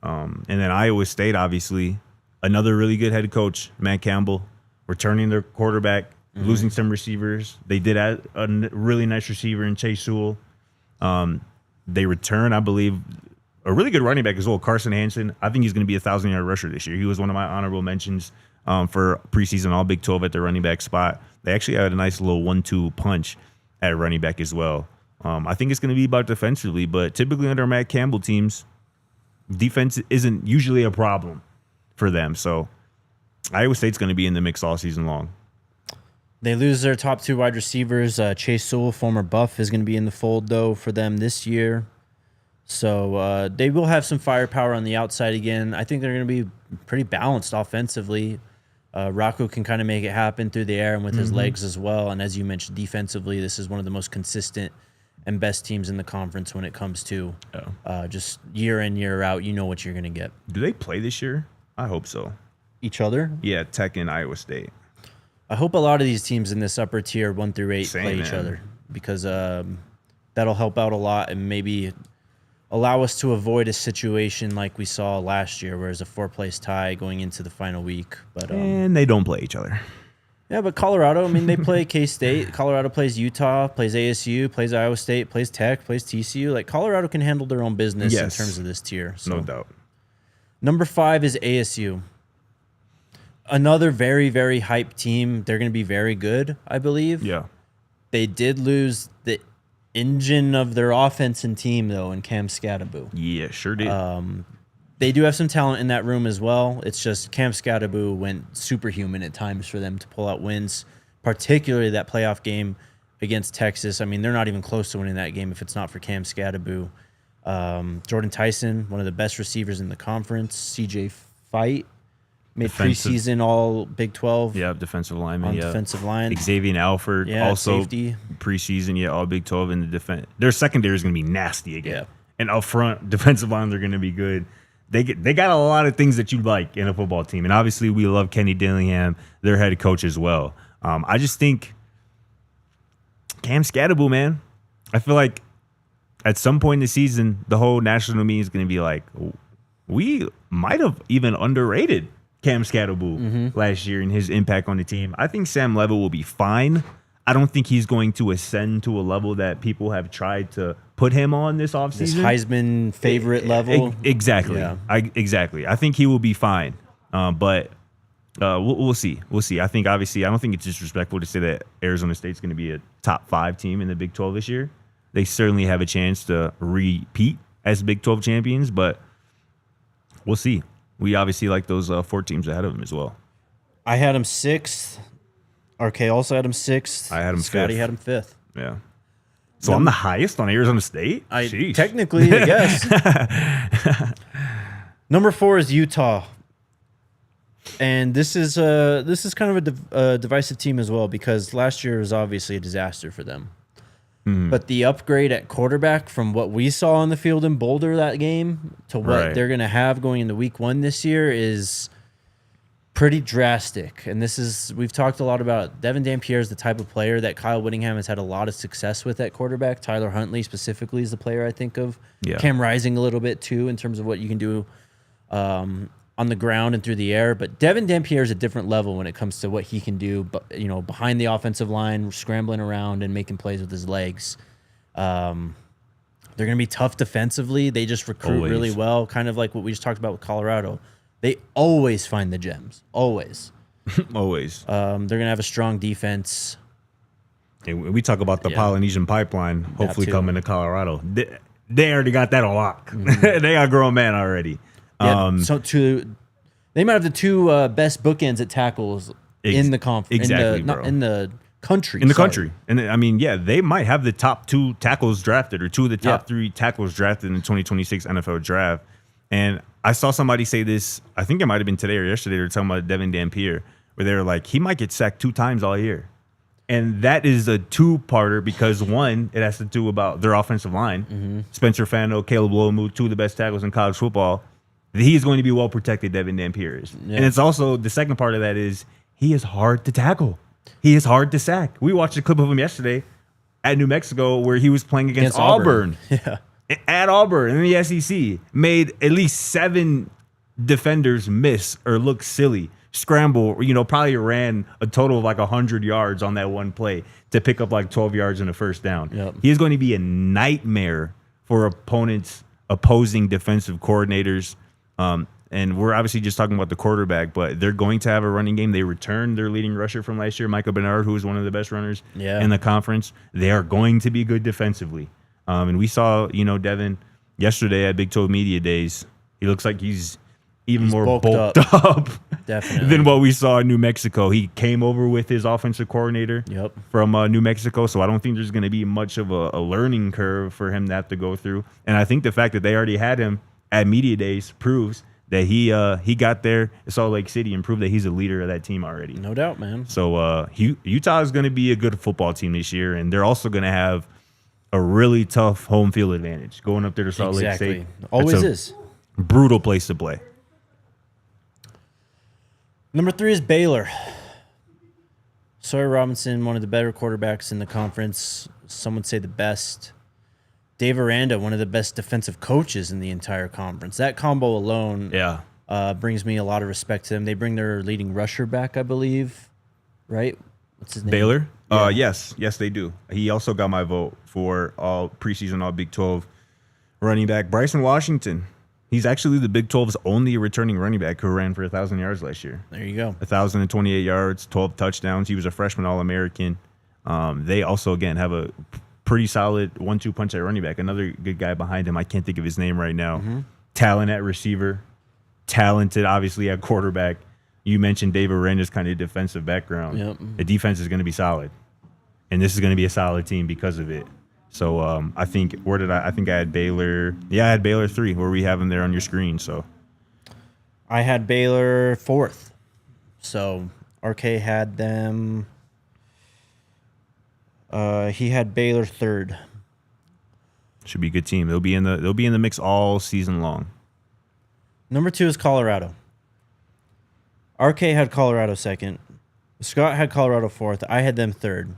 And then Iowa State, obviously, another really good head coach, Matt Campbell, returning their quarterback, losing some receivers. They did add a really nice receiver in Chase Sewell. They return, I believe, a really good running back as well, Carson Hansen. I think he's going to be a 1,000-yard rusher this year. He was one of my honorable mentions for preseason all Big 12 at the running back spot. They actually had a nice little 1-2 punch at running back as well. I think it's going to be about defensively, but typically under Matt Campbell teams, defense isn't usually a problem for them. So Iowa State's going to be in the mix all season long. They lose their top 2 wide receivers. Chase Sewell, former Buff, is going to be in the fold, though, for them this year. So they will have some firepower on the outside again. I think they're going to be pretty balanced offensively. Rocco can kind of make it happen through the air and with his legs as well. And as you mentioned, defensively, this is one of the most consistent and best teams in the conference when it comes to just year in, year out. You know what you're going to get. Do they play this year? I hope so. Each other? Yeah, Tech and Iowa State. I hope a lot of these teams in this upper tier 1 through 8 play each other, because that'll help out a lot and maybe allow us to avoid a situation like we saw last year, where it's a 4-place tie going into the final week. But and they don't play each other. Yeah, but Colorado, I mean, they play K-State. Colorado plays Utah, plays ASU, plays Iowa State, plays Tech, plays TCU. Like, Colorado can handle their own business in terms of this tier. So. No doubt. Number 5 is ASU. Another very, very hyped team. They're going to be very good, I believe. Yeah. They did lose the engine of their offense and team, though, in Cam Scatterbo. Yeah, sure did. They do have some talent in that room as well. It's just Cam Scatterbo went superhuman at times for them to pull out wins, particularly that playoff game against Texas. I mean, they're not even close to winning that game if it's not for Cam Scatterbo. Jordan Tyson, one of the best receivers in the conference. CJ Fight. Made preseason all Big 12. Yeah, defensive lineman. Defensive line. Xavier Alford, also safety. Preseason, all Big 12 in the defense. Their secondary is going to be nasty again. Yeah. And up front, defensive line, they're going to be good. They got a lot of things that you like in a football team. And obviously, we love Kenny Dillingham, their head coach as well. I just think Cam Scatterbo, man, I feel like at some point in the season, the whole national media is going to be like, we might have even underrated Cam Scatterbo last year and his impact on the team. I think Sam Levitt will be fine. I don't think he's going to ascend to a level that people have tried to put him on this offseason. This Heisman favorite level. Exactly. Yeah. Exactly. I think he will be fine. But we'll see. We'll see. I think, obviously, I don't think it's disrespectful to say that Arizona State's going to be a top 5 team in the Big 12 this year. They certainly have a chance to repeat as Big 12 champions, but we'll see. We obviously like those 4 teams ahead of them as well. I had him 6th. RK also had him 6th. I had him Scotty 5th. had him 5th. Yeah. So I'm the highest on Arizona State? Sheesh. Technically, I guess. Number 4 is Utah. And this is kind of a divisive team as well, because last year was obviously a disaster for them. But the upgrade at quarterback from what we saw on the field in Boulder that game to what they're going to have going into week 1 this year is pretty drastic. And we've talked a lot about Devin Dampierre is the type of player that Kyle Whittingham has had a lot of success with at quarterback. Tyler Huntley specifically is the player I think of. Yeah. Cam Rising a little bit too in terms of what you can do on the ground and through the air. But Devin Dampierre is a different level when it comes to what he can do, but behind the offensive line, scrambling around and making plays with his legs. They're going to be tough defensively. They just recruit really well, kind of like what we just talked about with Colorado. They always find the gems, always. Always. They're going to have a strong defense. And we talk about the Polynesian pipeline, hopefully coming to Colorado. They already got that on lock. They got a grown man already. Yeah, they might have the 2 best bookends at tackles in the conference. Exactly, in the country. In the country. And I mean, they might have the top 2 tackles drafted or 2 of the top 3 tackles drafted in the 2026 NFL draft. And I saw somebody say this, I think it might have been today or yesterday, they were talking about Devin Dampierre, where they were like, he might get sacked 2 times all year. And that is a 2-parter because, 1, it has to do about their offensive line. Spencer Fano, Caleb Lomu, 2 of the best tackles in college football. He is going to be well protected, Devin Dampierre is. Yeah. And it's also, the second part of that is, he is hard to tackle. He is hard to sack. We watched a clip of him yesterday at New Mexico where he was playing against Auburn. Yeah. At Auburn in the SEC. Made at least 7 defenders miss or look silly. Scramble, probably ran a total of like 100 yards on that one play to pick up like 12 yards in a first down. Yep. He is going to be a nightmare for opposing defensive coordinators. And we're obviously just talking about the quarterback, but they're going to have a running game. They returned their leading rusher from last year, Micah Bernard, who was one of the best runners in the conference. They are going to be good defensively. And we saw, Devin yesterday at Big 12 Media Days. He looks like he's even He's more bulked bulked up Definitely. than what we saw in New Mexico. He came over with his offensive coordinator from New Mexico, so I don't think there's going to be much of a learning curve for him to have to go through. And I think the fact that they already had him at media days proves that he got there at Salt Lake City and proved that he's a leader of that team already. No doubt, man. So Utah is going to be a good football team this year, and they're also going to have a really tough home field advantage going up there to Salt Lake State. Always is. Brutal place to play. Number 3 is Baylor. Sawyer Robinson, one of the better quarterbacks in the conference. Some would say the best. Dave Aranda, one of the best defensive coaches in the entire conference. That combo alone brings me a lot of respect to them. They bring their leading rusher back, I believe. Right? What's his name? Baylor? Yeah. Yes, they do. He also got my vote for all preseason, all Big 12 running back. Bryson Washington. He's actually the Big 12's only returning running back who ran for 1,000 yards last year. There you go. 1,028 yards, 12 touchdowns. He was a freshman All-American. They also, again, have a pretty solid 1-2 punch at running back. Another good guy behind him. I can't think of his name right now. Mm-hmm. Talent at receiver. Talented, obviously, at quarterback. You mentioned Dave Aranda's kind of defensive background. Yep. The defense is going to be solid. And this is going to be a solid team because of it. So I think I had Baylor. Yeah, I had Baylor 3. Where we have them there on your screen. So I had Baylor 4th. So RK had them. He had Baylor 3rd. should be a good team. They'll be in the mix all season long. Number 2 is Colorado. RK had Colorado 2nd. Scott had Colorado 4th. I had them 3rd.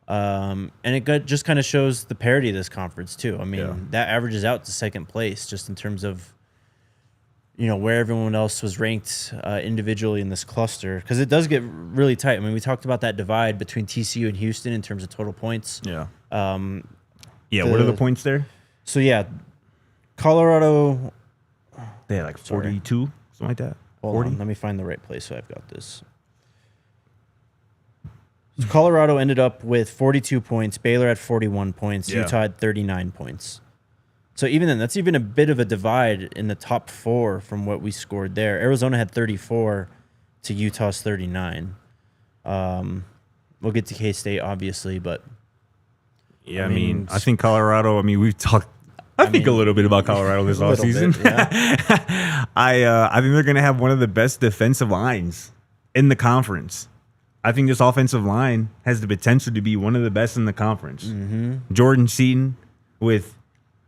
And it just kind of shows the parity of this conference too. I mean, that averages out to 2nd place just in terms of, where everyone else was ranked individually in this cluster. Because it does get really tight. I mean, we talked about that divide between TCU and Houston in terms of total points. Yeah. What are the points there? So, Colorado. They had like 42, something like that. Hold 40? on, let me find the right place so I've got this. So Colorado ended up with 42 points. Baylor had 41 points. Yeah. Utah had 39 points. So even then, that's even a bit of a divide in the top 4 from what we scored there. Arizona had 34 to Utah's 39. We'll get to K-State, obviously, but... Yeah, I mean, I think Colorado, we've talked... I think a little bit about Colorado this offseason. Yeah. I think they're going to have one of the best defensive lines in the conference. I think this offensive line has the potential to be one of the best in the conference. Mm-hmm. Jordan Seaton with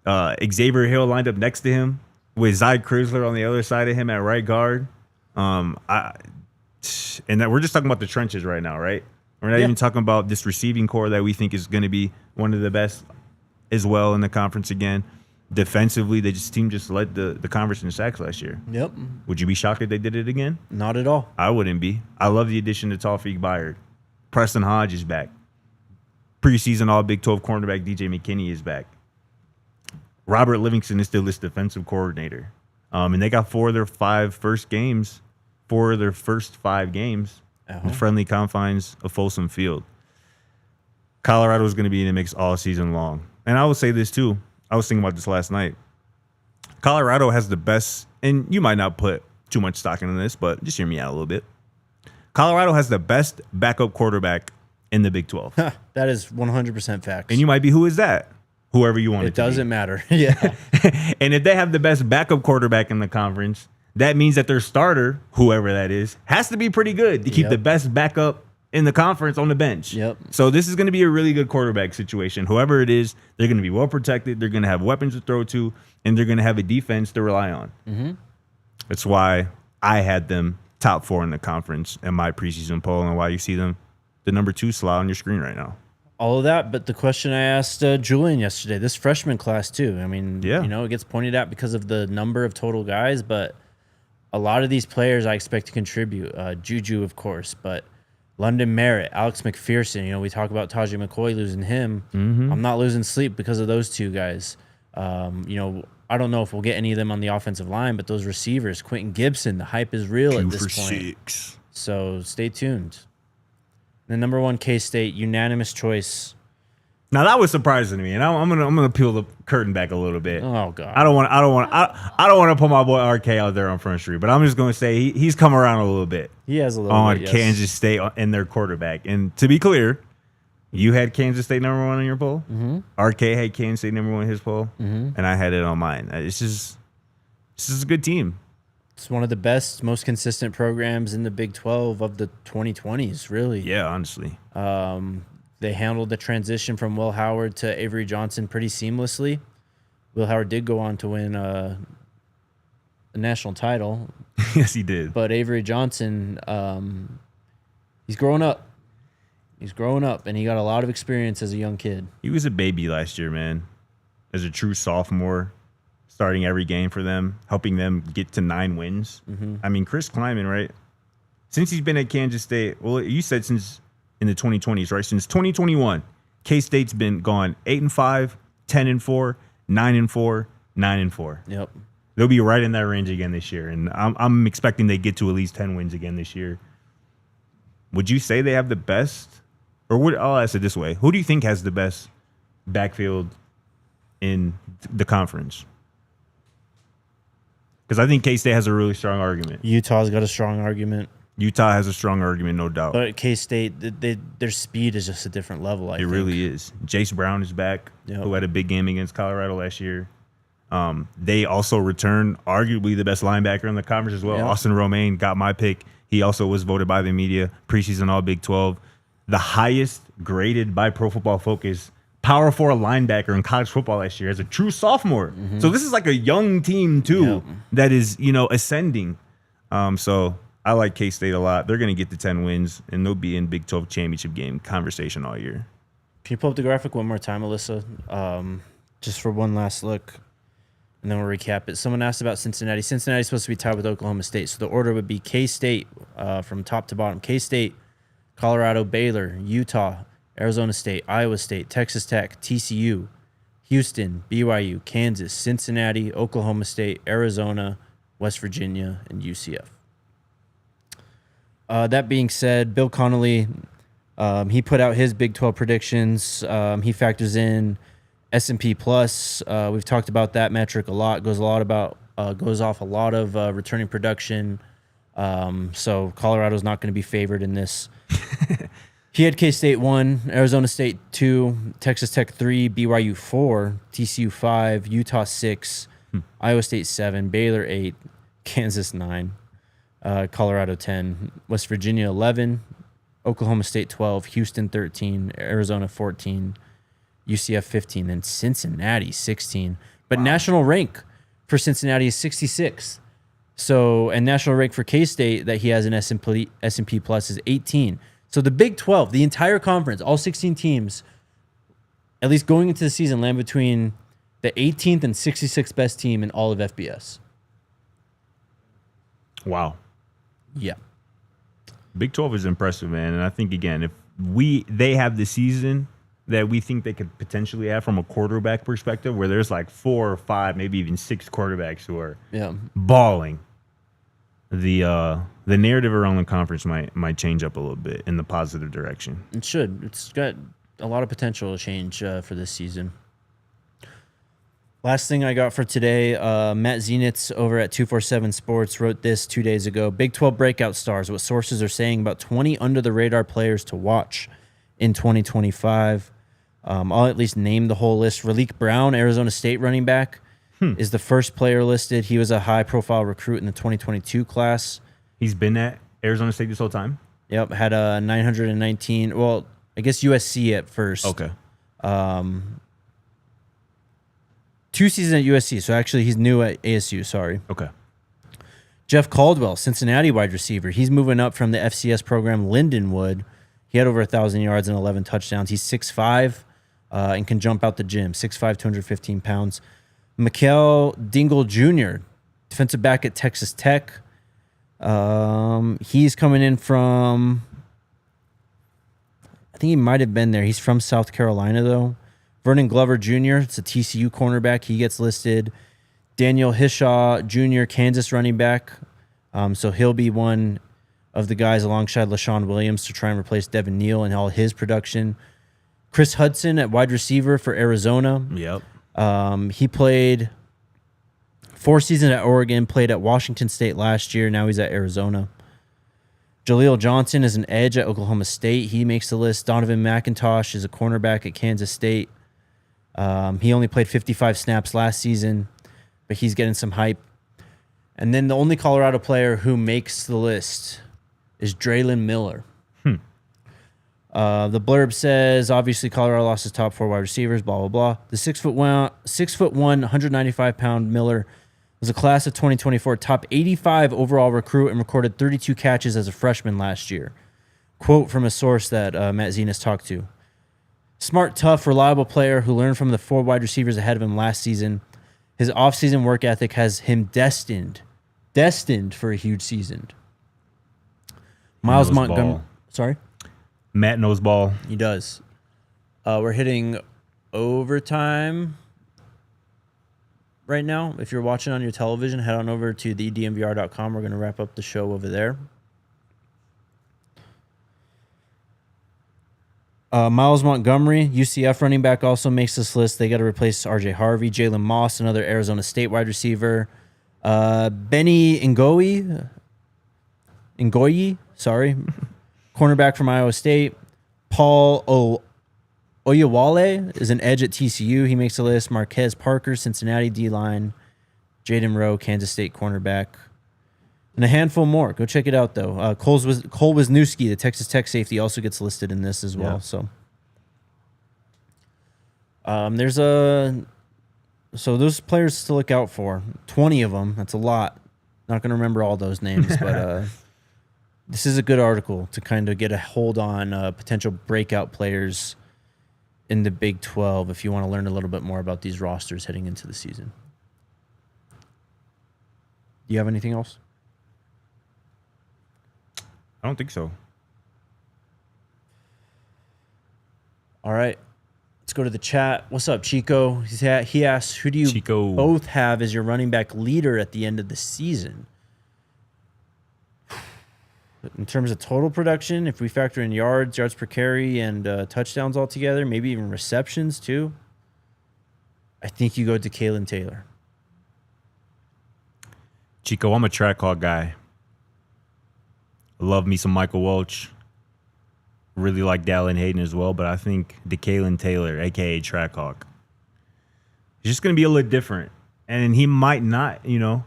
Xavier Hill lined up next to him, with Zy Crisler on the other side of him at right guard. And that we're just talking about the trenches right now, right? We're not even talking about this receiving core that we think is going to be one of the best as well in the conference again. Defensively, team just led the conference in sacks last year. Yep. Would you be shocked if they did it again? Not at all. I wouldn't be. I love the addition to Taufeeq Byard. Preston Hodge is back. Preseason All Big 12 cornerback DJ McKinney is back. Robert Livingston is still this defensive coordinator. And they got 4 of their 5 first games, 4 of their first 5 games in friendly confines of Folsom Field. Colorado is going to be in the mix all season long. And I will say this too. I was thinking about this last night. Colorado has the best, and you might not put too much stock into this, but just hear me out a little bit. Colorado has the best backup quarterback in the Big 12. That is 100% facts. And you might be, who is that? Whoever you want it to be. It doesn't matter. Yeah. And if they have the best backup quarterback in the conference, that means that their starter, whoever that is, has to be pretty good to keep the best backup in the conference on the bench. Yep. So this is going to be a really good quarterback situation. Whoever it is, they're going to be well protected. They're going to have weapons to throw to, and they're going to have a defense to rely on. Mm-hmm. That's why I had them top 4 in the conference in my preseason poll, and why you see them the number 2 slot on your screen right now. All of that, but the question I asked Julian yesterday, this freshman class too. I mean, it gets pointed at because of the number of total guys, but a lot of these players I expect to contribute. Juju, of course, but London Merritt, Alex McPherson. We talk about Tajay McCoy, losing him. Mm-hmm. I'm not losing sleep because of those 2 guys. I don't know if we'll get any of them on the offensive line, but those receivers, Quentin Gibson, the hype is real at this point. 6. So stay tuned. The number 1 K-State, unanimous choice. Now that was surprising to me, and I'm gonna peel the curtain back a little bit. Oh God, I don't want to put my boy RK out there on Front Street, but I'm just gonna say he's come around a little bit. He has a little on bit, yes. Kansas State and their quarterback. And to be clear, you had Kansas State number 1 on your poll. Mm-hmm. RK had Kansas State number 1 on his poll, and I had it on mine. This is a good team. It's one of the best, most consistent programs in the Big 12 of the 2020s, really. Yeah, honestly. They handled the transition from Will Howard to Avery Johnson pretty seamlessly. Will Howard did go on to win a national title. Yes, he did. But Avery Johnson, he's growing up. He's growing up, and he got a lot of experience as a young kid. He was a baby last year, man. As a true sophomore, starting every game for them, helping them get to 9 wins. Mm-hmm. I mean, Chris Kleiman, right? Since he's been at Kansas State, well, you said since in the 2020s, right? Since 2021, K-State's been gone 8-5, 10-4, 9-4, 9-4. Yep. They'll be right in that range again this year, and I'm expecting they get to at least 10 wins again this year. Would you say they have the best, or I'll ask it this way: who do you think has the best backfield in the conference? Because I think K-State has a really strong argument. Utah's got a strong argument. Utah has a strong argument, no doubt. But K-State, their speed is just a different level, I think. It really is. Jace Brown is back, who had a big game against Colorado last year. They also returned arguably the best linebacker in the conference as well. Yep. Austin Romaine got my pick. He also was voted by the media preseason All Big 12. The highest graded by Pro Football Focus Power 4 linebacker in college football last year as a true sophomore. Mm-hmm. So this is like a young team too that is, ascending. So I like K-State a lot. They're going to get to 10 wins, and they'll be in Big 12 championship game conversation all year. Can you pull up the graphic one more time, Alyssa? Just for one last look, and then we'll recap it. Someone asked about Cincinnati. Cincinnati's supposed to be tied with Oklahoma State. So the order would be K-State from top to bottom. K-State, Colorado, Baylor, Utah, Arizona State, Iowa State, Texas Tech, TCU, Houston, BYU, Kansas, Cincinnati, Oklahoma State, Arizona, West Virginia, and UCF. That being said, Bill Connolly, he put out his Big 12 predictions. He factors in S&P Plus. We've talked about that metric a lot. Goes off a lot of returning production. So Colorado's not going to be favored in this. He had K-State 1, Arizona State 2, Texas Tech 3, BYU 4, TCU 5, Utah 6, Iowa State 7, Baylor 8, Kansas 9. Colorado 10, West Virginia 11, Oklahoma State 12, Houston 13, Arizona 14, UCF 15, and Cincinnati 16. But national rank for Cincinnati is 66. So, and national rank for K-State that he has in S&P Plus is 18. So the Big 12, the entire conference, all 16 teams, at least going into the season, land between the 18th and 66th best team in all of FBS. Wow. Yeah. Big 12 is impressive, man. And I think, again, if they have the season that we think they could potentially have from a quarterback perspective, where there's like 4 or 5, maybe even 6 quarterbacks who are balling, the narrative around the conference might change up a little bit in the positive direction. It should. It's got a lot of potential to change for this season. Last thing I got for today, Matt Zenitz over at 247 Sports wrote this 2 days ago. Big 12 breakout stars, what sources are saying about 20 under-the-radar players to watch in 2025. I'll at least name the whole list. Raleek Brown, Arizona State running back, is the first player listed. He was a high-profile recruit in the 2022 class. He's been at Arizona State this whole time? Yep, had a 919. Well, I guess USC at first. Okay. 2 seasons at USC, so actually he's new at ASU, sorry. Okay. Jeff Caldwell, Cincinnati wide receiver. He's moving up from the FCS program Lindenwood. He had over 1,000 yards and 11 touchdowns. He's 6'5", and can jump out the gym, 6'5", 215 pounds. Mikael Dingle Jr., defensive back at Texas Tech. He's coming in from, I think he might have been there. He's from South Carolina, though. Vernon Glover Jr., it's a TCU cornerback. He gets listed. Daniel Hishaw Jr., Kansas running back. So he'll be one of the guys alongside LaShawn Williams to try and replace Devin Neal and all his production. Chris Hudson at wide receiver for Arizona. Yep. He played 4 seasons at Oregon, played at Washington State last year. Now he's at Arizona. Jaleel Johnson is an edge at Oklahoma State. He makes the list. Donovan McIntosh is a cornerback at Kansas State. He only played 55 snaps last season, but he's getting some hype. And then the only Colorado player who makes the list is Draylon Miller. The blurb says, obviously, Colorado lost his top 4 wide receivers, blah, blah, blah. The 6'1", 195-pound Miller was a class of 2024 top 85 overall recruit and recorded 32 catches as a freshman last year. Quote from a source that Matt Zenas talked to. Smart, tough, reliable player who learned from the 4 wide receivers ahead of him last season. His offseason work ethic has him destined for a huge season. Miles Montgomery. Sorry? Matt knows ball. He does. We're hitting overtime right now. If you're watching on your television, head on over to thednvr.com. We're going to wrap up the show over there. Miles Montgomery, UCF running back, also makes this list. They got to replace RJ Harvey. Jalen Moss, another Arizona State wide receiver. Benny Ngoyi, cornerback from Iowa State. Paul Oyewale is an edge at TCU. He makes the list. Marquez Parker, Cincinnati D-line. Jaden Rowe, Kansas State cornerback. And a handful more. Go check it out, though. Cole Wisniewski, the Texas Tech safety, also gets listed in this as well. Yeah. So those players to look out for. 20 of them. That's a lot. Not going to remember all those names, but this is a good article to kind of get a hold on potential breakout players in the Big 12 if you want to learn a little bit more about these rosters heading into the season. Do you have anything else? I don't think so. All right. Let's go to the chat. What's up, Chico? He asks, who do you both have as your running back leader at the end of the season? In terms of total production, if we factor in yards per carry, and touchdowns altogether, maybe even receptions too, I think you go to Kalen Taylor. Chico, I'm a track hog guy. I love me some Michael Welch. Really like Dallin Hayden as well, but I think DeKalen Taylor, a.k.a. Track Hawk, is just going to be a little different. And he might not,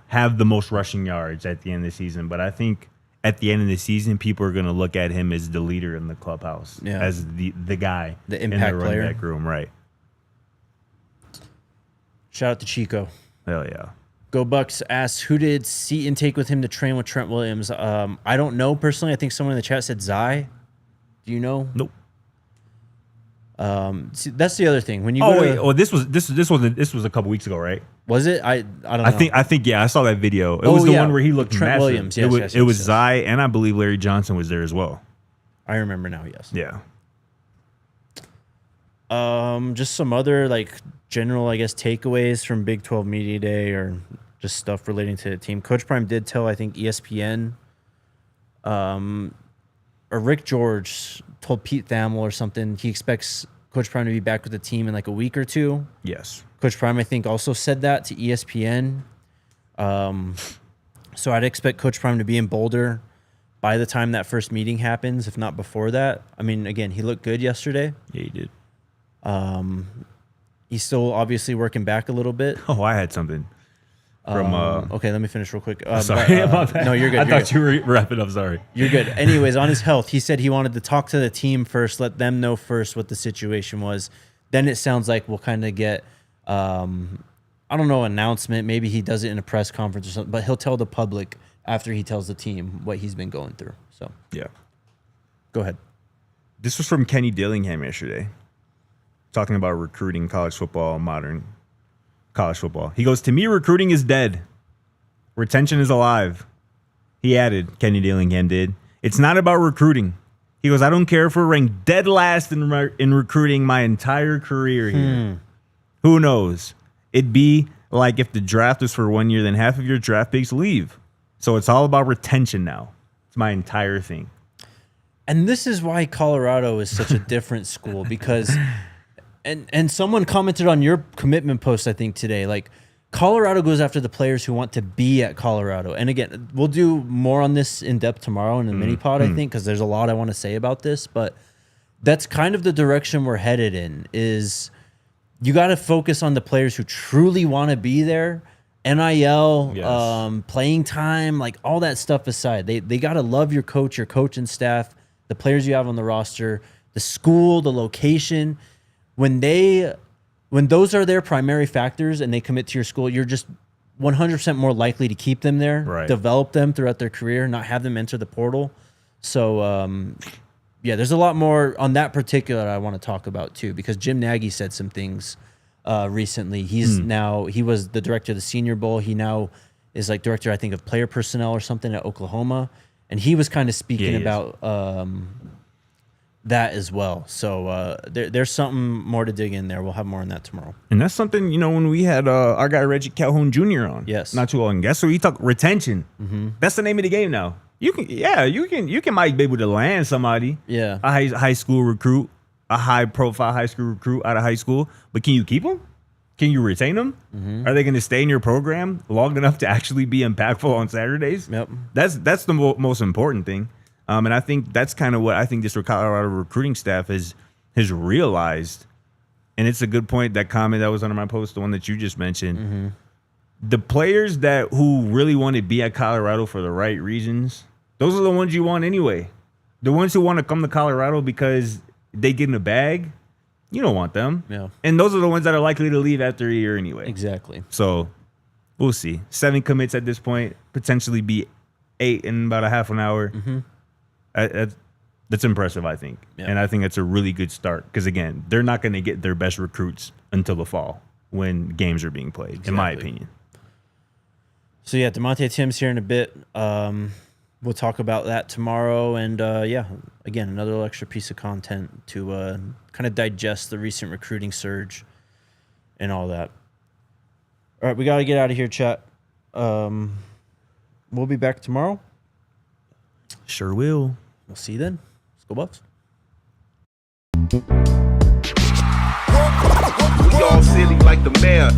have the most rushing yards at the end of the season, but I think at the end of the season, people are going to look at him as the leader in the clubhouse, as the guy, the impact in the player. running back room, right? Shout out to Chico. Hell yeah. Go Bucks asks, who did Seton take with him to train with Trent Williams? I don't know personally. I think someone in the chat said Zai. Do you know? Nope. See, that's the other thing. When you this was a couple weeks ago, right? Was it? I don't know. I think I saw that video. It was the one where he looked Trent massive. Williams. Yes, it was Zai, and I believe Larry Johnson was there as well. I remember now. Yes. Yeah. Just some other general, I guess, takeaways from Big 12 Media Day, or just stuff relating to the team. Coach Prime did tell, I think, ESPN, or Rick George told Pete Thamel or something, he expects Coach Prime to be back with the team in a week or two. Yes. Coach Prime, I think, also said that to ESPN. So I'd expect Coach Prime to be in Boulder by the time that first meeting happens, if not before that. I mean, again, he looked good yesterday. Yeah, he did. He's still obviously working back a little bit. Oh, I had something. Okay, let me finish real quick. Sorry about that. No, you're good. I thought you were wrapping up. Sorry. You're good. Anyways, on his health, he said he wanted to talk to the team first, let them know first what the situation was. Then it sounds like we'll kind of get, announcement. Maybe he does it in a press conference or something, but he'll tell the public after he tells the team what he's been going through. So, yeah. Go ahead. This was from Kenny Dillingham yesterday, talking about recruiting college football, modern college football. He goes, to me, recruiting is dead. Retention is alive. He added, Kenny Dillingham did, it's not about recruiting. He goes, I don't care if we're ranked dead last in recruiting my entire career here. Who knows? It'd be like if the draft was for 1 year, then half of your draft picks leave. So it's all about retention now. It's my entire thing. And this is why Colorado is such a different school because, and someone commented on your commitment post, I think today, like Colorado goes after the players who want to be at Colorado. And again, we'll do more on this in depth tomorrow in the mini pod, I think, because there's a lot I want to say about this, but that's kind of the direction we're headed in is you got to focus on the players who truly want to be there. NIL, Yes. playing time, like all that stuff aside, they got to love your coaching staff, the players you have on the roster, the school, the location. When those are their primary factors and they commit to your school, you're just 100% more likely to keep them there, Right. develop them throughout their career, not have them enter the portal. So, yeah, there's a lot more on that particular I want to talk about too, because Jim Nagy said some things recently. He was the director of the Senior Bowl. He now is like director, I think, of player personnel or something at Oklahoma. And he was kind of speaking about that as well. So there's something more to dig in there. We'll have more on that tomorrow. And that's something, when we had our guy Reggie Calhoun Jr. on. Yes. Not too long. Guess what? He talked retention. That's the name of the game now. You can might be able to land somebody. Yeah. A high school recruit, a high profile high school recruit out of high school, but can you keep them? Can you retain them? Are they going to stay in your program long enough to actually be impactful on Saturdays? Yep. That's the most important thing. And I think that's kind of what I think this Colorado recruiting staff has realized. And it's a good point, that comment that was under my post, the one that you just mentioned. The players who really want to be at Colorado for the right reasons, those are the ones you want anyway. The ones who want to come to Colorado because they get in a bag, you don't want them. Yeah. And those are the ones that are likely to leave after a year anyway. Exactly. So we'll see. 7 commits at this point, potentially be 8 in about a half an hour. That's impressive, I think. Yeah. And I think that's a really good start because, again, they're not going to get their best recruits until the fall when games are being played, in my opinion. So, yeah, DeMonte Timms here in a bit. We'll talk about that tomorrow. And, again, another little extra piece of content to kind of digest the recent recruiting surge and all that. All right, we got to get out of here, chat. We'll be back tomorrow. Sure will. We'll see you then. Let's go Buffs. We all silly like the mayor.